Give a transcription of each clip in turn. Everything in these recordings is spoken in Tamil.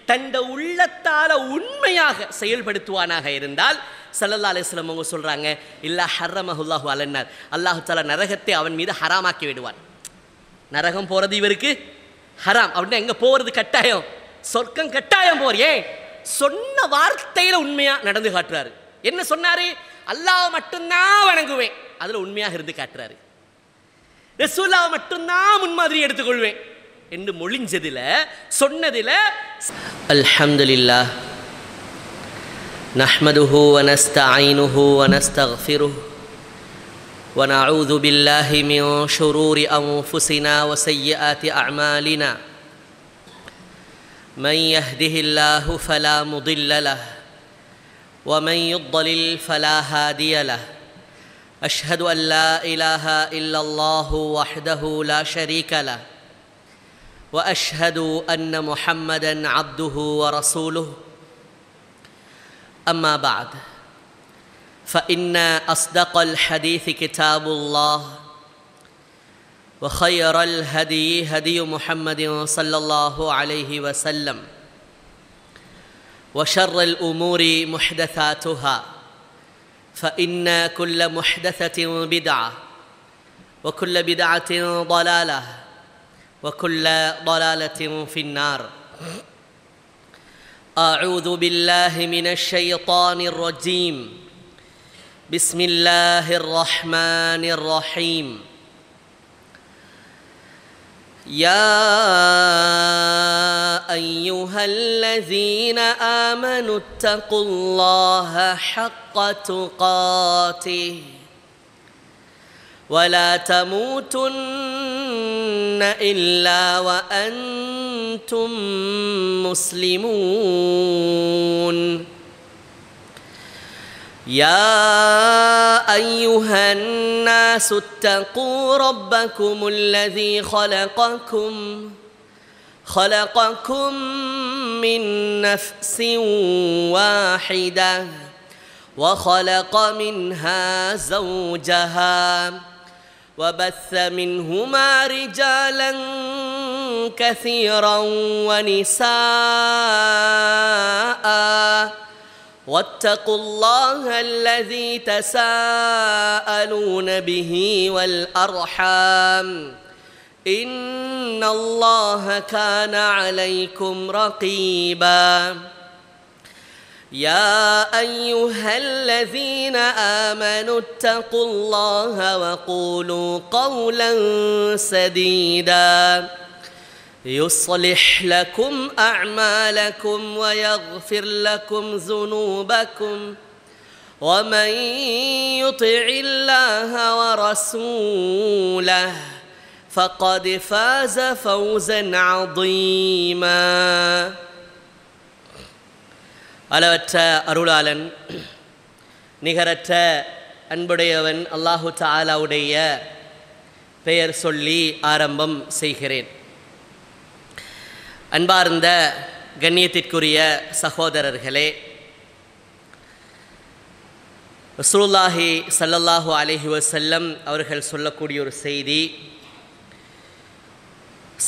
தண்ட உள்ளத்தால உண்மையாக செயல்படுத்துவானாக இருந்தால் ஸல்லல்லாஹு அலைஹி வஸல்லம் அவங்க சொல்றாங்க, இல்லா ஹர்ரமஹுல்லாஹு அலன்னார், அல்லாஹ் தஆலா நரகத்தை அவன் மீது ஹராமாக்கி விடுவான். நரகம் போறது இவருக்கு ஹராம் அப்படின்னா எங்க போறது கட்டாயம், சொர்க்கம் கட்டாயம் போற. ஏன்? சொன்ன வார்த்தையில உண்மையா நடந்து காட்டுறாரு. என்ன சொன்னாரு? அல்லாஹ் மட்டும்தான் வணங்குவேன், அதுல உண்மையாக இருந்து காட்டுறாரு. ரசூலுல்லாஹ் மட்டும்தான் முன்மாதிரி எடுத்துக்கொள்வேன் என்று மொழிஞ்சதில சொன்னதில அல்ஹம்துலில்லாஹ் நஹ்மதுஹு வ நஸ்தஈனுஹு வ நஸ்தக்ஃபிருஹு வ நஊது பில்லாஹி மின் ஷுரூரி அன்ஃபுஸினா வ ஸய்யிஆத்தி அஅமாலினா மன் யஹ்திஹில்லாஹு ஃபலா முضில்ல லஹு வ மன் யுض்லில் ஃபலா ஹாதிய லஹு அஷ்ஹது அன் லா இலாஹ இல்லல்லாஹு வஹ்தஹு லா ஷரீக லஹு وأشهد أن محمدًا عبده ورسوله. أما بعد، فإن أصدق الحديث كتاب الله، وخير الهدي هدي محمد صلى الله عليه وسلم، وشر الأمور محدثاتها، فإن كل محدثة بدعة، وكل بدعة ضلالة، وكل ضلالة في النار. أعوذ بالله من الشيطان الرجيم. بسم الله الرحمن الرحيم. يا أيها الذين آمنوا اتقوا الله حق تقاته ولا تموتن إلا وأنتم مسلمون. يا أيها الناس اتقوا ربكم الذي خلقكم من نفس واحدة وخلق منها زوجها وبث منهما رجالا كثيرا ونساء واتقوا الله الذي تساءلون به والأرحام إن الله كان عليكم رقيبا. يا أيها الذين آمنوا اتقوا الله وقولوا قولا سديدا يصلح لكم أعمالكم ويغفر لكم ذنوبكم ومن يطع الله ورسوله فقد فاز فوزا عظيما. அளவற்ற அருளாளன் நிகரற்ற அன்புடையவன் அல்லாஹு தஆலாவுடைய பெயர் சொல்லி ஆரம்பம் செய்கிறேன். அன்பார்ந்த கண்ணியத்திற்குரிய சகோதரர்களே, ரசூலுல்லாஹி ஸல்லல்லாஹு அலைஹி வஸல்லம் அவர்கள் சொல்லக்கூடிய ஒரு செய்தி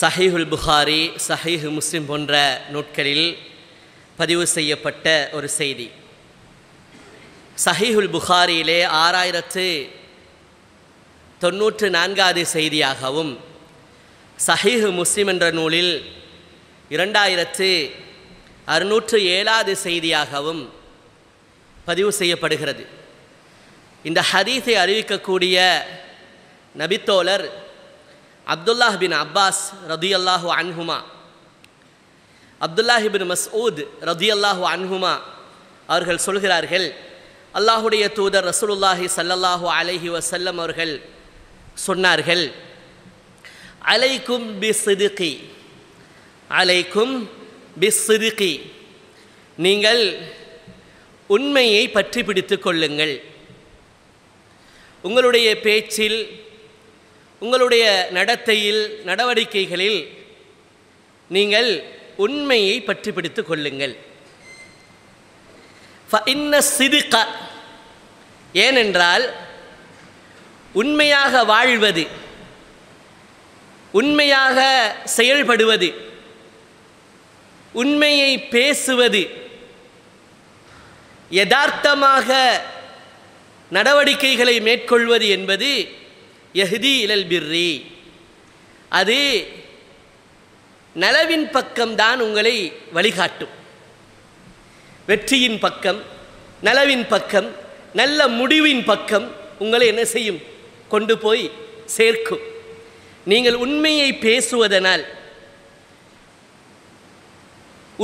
ஸஹீஹுல் புகாரி, ஸஹீஹ் முஸ்லிம் போன்ற நூட்களில் பதிவு செய்யப்பட்ட ஒரு செய்தி. ஸஹீஹுல் புகாரியிலே 6094வது செய்தியாகவும், ஸஹீஹ் முஸ்லிம் என்ற நூலில் 2607வது செய்தியாகவும் பதிவு செய்யப்படுகிறது. இந்த ஹதீஸை அறிவிக்கக்கூடிய நபித்தோழர் அப்துல்லாஹ் பின் அப்பாஸ் ரதியல்லாஹு அன்ஹுமா, அப்துல்லாஹ் இப்னு மஸ்ஊத் ரதியல்லாஹு அன்ஹுமா அவர்கள் சொல்கிறார்கள், அல்லாஹுடைய தூதர் ரசூலுல்லாஹி ஸல்லல்லாஹு அலைஹி வஸல்லம் அவர்கள் சொன்னார்கள், அலைக்கும் பிஸ்ஸித்கி, அலைக்கும் பிஸ்ஸித்கி, நீங்கள் உண்மையை பற்றி பிடித்து கொள்ளுங்கள். உங்களுடைய பேச்சில், உங்களுடைய நடத்தையில், நடவடிக்கைகளில் நீங்கள் உண்மையை பற்றி பிடித்து கொள்ளுங்கள். ஃபஇன்ன ஸித்க, ஏனென்றால் உண்மையாக வாழ்வது, உண்மையாக செயல்படுவது, உண்மையை பேசுவது, யதார்த்தமாக நடவடிக்கைகளை மேற்கொள்வது என்பது யஹ்தி இலல் பிர்ரி, அது நலவின் பக்கம்தான் உங்களை வழிகாட்டும். வெற்றியின் பக்கம், நலவின் பக்கம், நல்ல முடிவின் பக்கம் உங்களை என்ன செய்யும்? கொண்டு போய் சேர்க்கும். நீங்கள் உண்மையை பேசுவதனால்,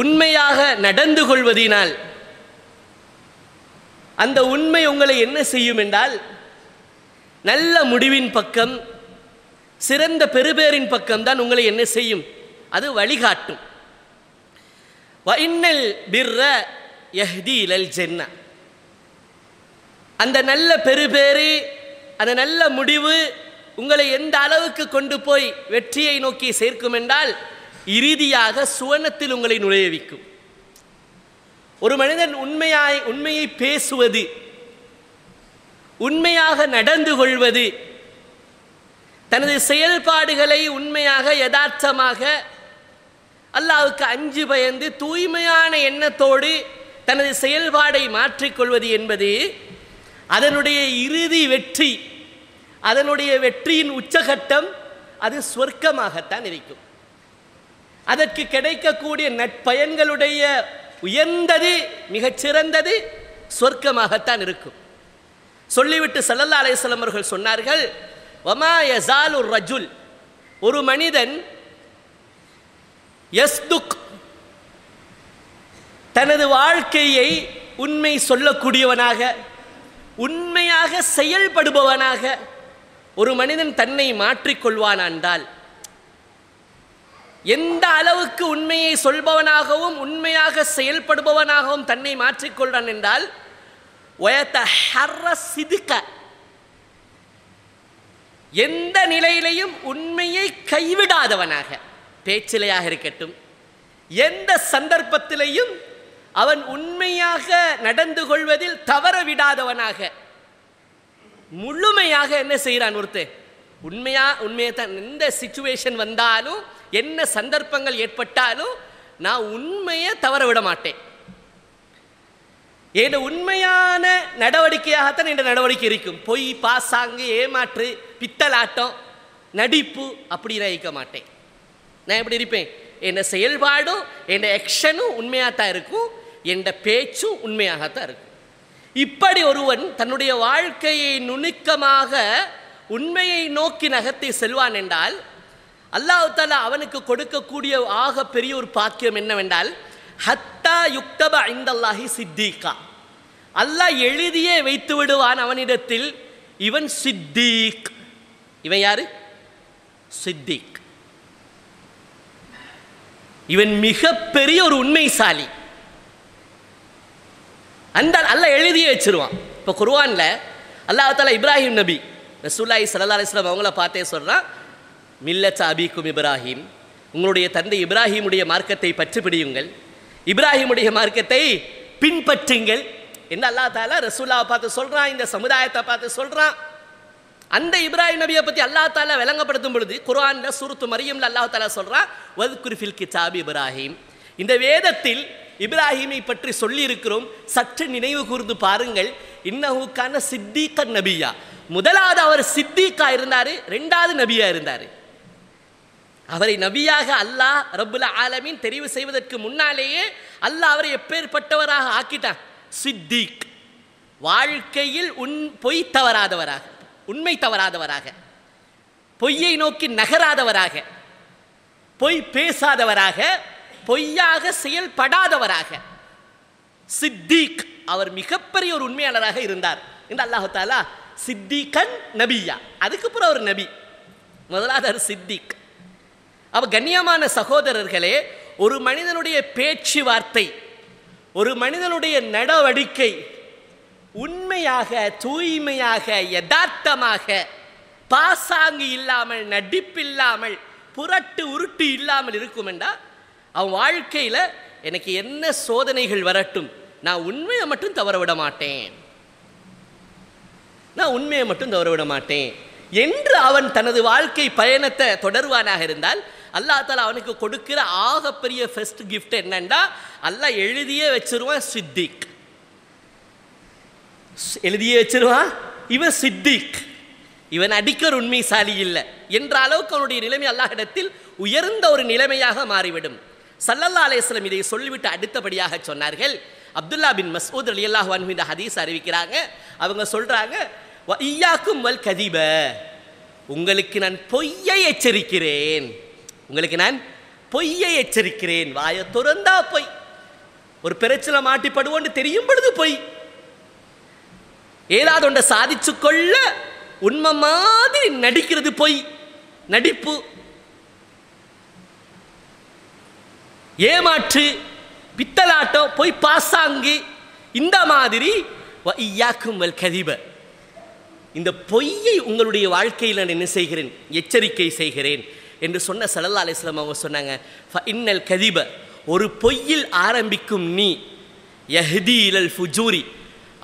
உண்மையாக நடந்து கொள்வதினால் அந்த உண்மை உங்களை என்ன செய்யும் என்றால் நல்ல முடிவின் பக்கம், சிறந்த பெருபேரின் பக்கம்தான் உங்களை என்ன செய்யும்? அது வழிகாட்டும். வஇன்னல் பிர்ர யஹ்தி இலல் ஜன்னah, அந்த நல்ல பெருபேறு, அந்த நல்ல முடிவு உங்களை எந்த அளவுக்கு கொண்டு போய் வெற்றியை நோக்கி சேர்க்கும் என்றால் இறுதியாக சுவனத்தில் உங்களை நுழைவிக்கும். ஒரு மனிதன் உண்மையை பேசுவது, உண்மையாக நடந்து கொள்வது, தனது செயல்பாடுகளை உண்மையாக யதார்த்தமாக அல்லாஹ்வுக்கு அஞ்சு பயந்து தூய்மையான எண்ணத்தோடு தனது செயல்பாடை மாற்றிக்கொள்வது என்பது அதனுடைய இறுதி வெற்றி, அதனுடைய வெற்றியின் உச்சகட்டம் அது சொர்க்கமாகத்தான் இருக்கும். அதற்கு கிடைக்கக்கூடிய நற்பயன்களுடைய உயர்ந்தது, மிகச்சிறந்தது சொர்க்கமாகத்தான் இருக்கும். சொல்லிவிட்டு ஸல்லல்லாஹு அலைஹி வஸல்லம் அவர்கள் சொன்னார்கள், வமா யஸாலு ரஜுல், ஒரு மனிதன் யஸ்துக், தனது வாழ்க்கையை உண்மை சொல்லக்கூடியவனாக, உண்மையாக செயல்படுபவனாக ஒரு மனிதன் தன்னை மாற்றிக்கொள்வான் என்றால், எந்த அளவுக்கு உண்மையை சொல்பவனாகவும் உண்மையாக செயல்படுபவனாகவும் தன்னை மாற்றிக்கொள்றான் என்றால், எந்த நிலையிலையும் உண்மையை கைவிடாதவனாக, பேச்சிலையாக இருக்கட்டும், எந்த சந்தர்ப்பத்திலையும் அவன் உண்மையாக நடந்து கொள்வதில் தவற விடாதவனாக, முழுமையாக என்ன செய்கிறான் ஒருத்தர்? உண்மையை தான். எந்த சிச்சுவேஷன் வந்தாலும், என்ன சந்தர்ப்பங்கள் ஏற்பட்டாலும் நான் உண்மையை தவற விட மாட்டேன். என் உண்மையான நடவடிக்கையாகத்தான் என் நடவடிக்கை இருக்கும். பொய், பாசாங்கு, ஏமாற்று, பித்தலாட்டம், நடிப்பு அப்படி இருக்க மாட்டேன். நான் எப்படி இருப்பேன்? என் செயல்பாடும் என் ஆக்ஷனும் உண்மையாகத்தான் இருக்கும், என் பேச்சும் உண்மையாகத்தான் இருக்கும். இப்படி ஒருவன் தன்னுடைய வாழ்க்கையை நுணுக்கமாக உண்மையை நோக்கி நகர்த்தி செல்வான் என்றால், அல்லாஹ் தஆலா அவனுக்கு கொடுக்கக்கூடிய ஆக பெரிய ஒரு பாக்கியம் என்னவென்றால், ஹத்தா யுக்தப இந்தல்லாஹி சித்தீகா, அல்லாஹ் எழுதியே வைத்து விடுவான் அவனிடத்தில், இவன் சித்தீக். இவன் யாரு? சித்தீக். இவன் மிகப்பெரிய ஒரு உண்மைசாலி. அந்த அல்லாஹ் எழுதியே வச்சிருவான். இப்போ குர்ஆன்ல அல்லாஹ் தஆலா இப்ராஹிம் நபி ரசூலுல்லாஹி ஸல்லல்லாஹு அலைஹி வஸல்லம் அவங்கள பார்த்தே சொல்றான், மில்லத் அபீக்கும் இப்ராஹிம், உங்களுடைய தந்தை இப்ராஹிமுடைய மார்க்கத்தை பற்றி பிடியுங்கள், இப்ராஹிமுடைய மார்க்கத்தை பின்பற்றுங்கள் என்று அல்லாஹ் தஆலா ரசூலுல்லாஹை பார்த்து சொல்றான், இந்த சமுதாயத்தை பார்த்து சொல்றான். அந்த இப்ராஹிம் நபியை பற்றி அல்லாஹ் தஆலா விளங்கப்படுத்தும் பொழுது குர்ஆன்ல சூரத்து மரியம்ல அல்லாஹ் தஆலா சொல்றான், வத்குர் ஃபில் கிதாபி இப்ராஹிம், இந்த வேதத்தில் இப்ராஹிமை பற்றி சொல்லி இருக்கிறோம், சற்று நினைவு கூர்ந்து பாருங்கள். இன்னஹு கான சித்தீகன் நபியா, முதலாவது அவர் சித்தீகா இருந்தார், ரெண்டாவது நபியா இருந்தார். அவரை நபியாக அல்லாஹ் ரப்புல் ஆலமீன் தெரிவு செய்வதற்கு முன்னாலேயே அல்லாஹ் அவரை எப்பேற்பட்டவராக ஆக்கிட்டான்? சித்தீக். வாழ்க்கையில் பொய் தவறாதவராக, உண்மை தவறாதவராக, பொய்யை நோக்கி நகராதவராக, பொய் பேசாதவராக, பொய்யாக செயல்படாதவராக சித்தீக், அவர் மிகப்பெரிய ஒரு உண்மையாளராக இருந்தார் என்று அல்லாஹ் தஆலா சித்தீகன் நபியா, அதுக்கப்புறம் ஒரு நபி, முதலாவது சித்தீக். அப்ப கண்ணியமான சகோதரர்களே, ஒரு மனிதனுடைய பேச்சுவார்த்தை, ஒரு மனிதனுடைய நடவடிக்கை உண்மையாக, தூய்மையாக, யதார்த்தமாக, பாசாங்கு இல்லாமல், நடிப்பில்லாமல், புரட்டு உருட்டு இல்லாமல் இருக்கும் என்றால், அவன் வாழ்க்கையில் எனக்கு என்ன சோதனைகள் வரட்டும், நான் உண்மையை மட்டும் தவற விட மாட்டேன், நான் உண்மையை மட்டும் தவற விட மாட்டேன் என்று அவன் தனது வாழ்க்கை பயணத்தை தொடர்வானாக இருந்தால், அல்லாஹ் தஆலா அவனுக்கு கொடுக்கிற ஆகப்பெரிய ஃபர்ஸ்ட் கிஃப்ட் என்னன்னா அல்லாஹ் எழுதியே வச்சிருவான் சித்திக். எழுதியே வச்சிருவான் இவன் சித்திக், இவன் அடிக்கிற உண்மைசாலி இல்லை என்ற அளவுக்கு அவனுடைய நிலைமை அல்லாஹ்விடத்தில் உயர்ந்த ஒரு நிலைமையாக மாறிவிடும். ஸல்லல்லாஹு அலைஹி வஸல்லம் இதை சொல்லிவிட்டு அடுத்தபடியாக சொன்னார்கள். அப்துல்லா பின் மஸ்ஊத் ரலியல்லாஹு அன்ஹு இந்த ஹதீஸ் அறிவிக்கிறாங்க. அவங்க சொல்றாங்க, வ இய்யாக்கும் வல் கதிப, உங்களுக்கு நான் பொய்யை எச்சரிக்கிறேன், உங்களுக்கு நான் பொய்யை எச்சரிக்கிறேன். வாயை திறந்தா பொய், ஒரு பிரச்சனை மாட்டிப்படுவோன்னு தெரியும் பொழுது பொய், ஏதாவது ஒன்றை சாதிச்சு கொள்ள உண்மை மாதிரி நடிக்கிறது பொய், நடிப்பு, ஏமாற்று, பித்தலாட்டம், பொய் பாசாங்கு, இந்த மாதிரி இய்யாக்கும் வல் கதிப, இந்த பொய்யை உங்களுடைய வாழ்க்கையில் நான் என்ன செய்கிறேன், எச்சரிக்கை செய்கிறேன் என்று சொன்ன ஸல்லல்லாஹு அலைஹி வஸல்லம் அவங்க சொன்னாங்க, ஃபஇன்னல் கதிப, ஒரு பொய்யில் ஆரம்பிக்கும் நீ யஹ்தி இலல் ஃபுஜூரி,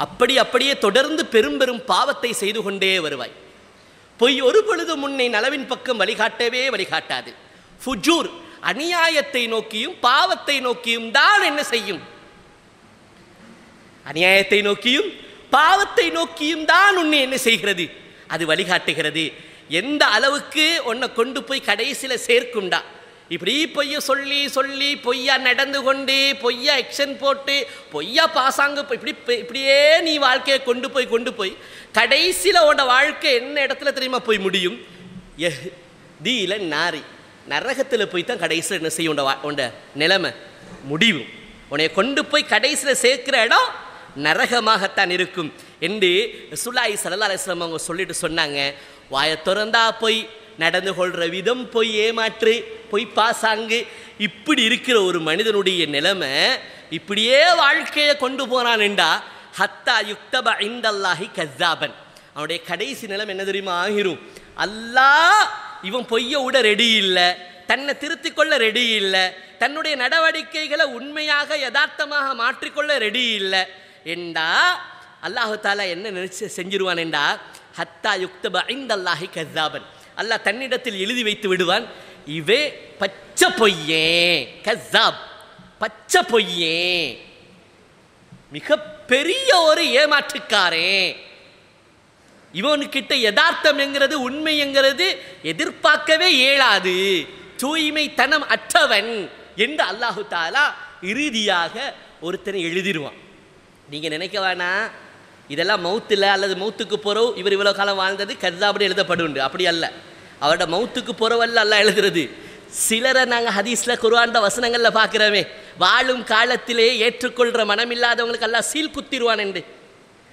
அப்படியே தொடர்ந்து பெரும் பெரும் பாவத்தை செய்து கொண்டே வருவாய். பொய் ஒரு பொழுது முன்னை நலவின் பக்கம் வழிகாட்டவே வழிகாட்டாது. ஃபுஜூர் அநியாயத்தை நோக்கியும் பாவத்தை நோக்கியும் தான் என்ன செய்யும், அநியாயத்தை நோக்கியும் பாவத்தை நோக்கியும் தான் உன்னை என்ன செய்கிறது, அது வழிகாட்டுகிறது. எந்த அளவுக்கு உன்னை கொண்டு போய் கடைசியில் சேர்க்குண்டா, இப்படி பொய்ய சொல்லி சொல்லி பொய்யா நடந்து கொண்டு பொய்யா எக்ஷன் போட்டு பொய்யா பாசாங்க இப்படியே நீ வாழ்க்கையை கொண்டு போய் கடைசியில் உன்னோட வாழ்க்கை என்ன இடத்துல தெரியுமா போய் முடியும், தீல நாரி, நரகத்தில் போய் தான் கடைசியில் என்ன செய்யும் உண்ட நிலைமை முடிவும். உன்னை கொண்டு போய் கடைசியில் சேர்க்கிற இடம் நரகமாகத்தான் இருக்கும் என்று ரசூலுல்லாஹி ஸல்லல்லாஹு அலைஹி வஸல்லம் அவங்க சொல்லிட்டு சொன்னாங்க. வாயை திறந்தா பொய், நடந்து கொள்கிற விதம் பொய், ஏமாற்று, பொய் பாசாங்கு, இப்படி இருக்கிற ஒரு மனிதனுடைய நிலைமை இப்படியே வாழ்க்கையை கொண்டு போனான்டா ஹத்தா யுக்தப இந்தல்லாஹி கஸாபன், அவனுடைய கடைசி நிலைமை என்ன தெரியுமா ஆகிரும், அல்லாஹ் இவன் பொய்யை விட ரெடி இல்லை, தன்னை திருத்திக் கொள்ள ரெடி இல்லை, தன்னுடைய நடவடிக்கைகளை உண்மையாக யதார்த்தமாக மாற்றிக்கொள்ள ரெடி இல்லை என்றா அல்லாஹு தாலா என்ன நினைச்சு செஞ்சிருவான் என்றா ஹத்தா யுக்தப இந்தல்லாஹி கஸாபன், அல்லாஹ் தன்னிடத்தில் எழுதி வைத்து விடுவான், இவே பச்சை பொய்யே, கஸாப் பச்சை பொய்யே, மிக பெரிய ஒரு ஏமாற்றுக்காரே, இவனுக்கிட்ட யதார்த்தம் என்கிறது உண்மை என்கிறது எதிர்பார்க்கவே இயலாது, தூய்மை தனம் அற்றவன் என்று அல்லாஹு தாலா இறுதியாக ஒருத்தனை எழுதிடுவான். நீங்க நினைக்க வேணாம் இதெல்லாம் மௌத்தில் அல்லது மௌத்துக்கு போறோம் இவர் இவ்வளவு காலம் வாழ்ந்தது கஸாப்னு எழுதப்படும், அப்படி அல்ல. அவரோட மௌத்துக்கு போறவல்ல அல்லாஹ் எழுதுறது. சிலரை நாங்கள் ஹதீஸ்ல குர்ஆன்ல வசனங்கள்ல பார்க்கிறோமே, வாழும் காலத்திலே ஏற்றுக்கொள்ற மனம் இல்லாதவங்களுக்கு அல்லாஹ் சீல் குத்திடுவான் என்று,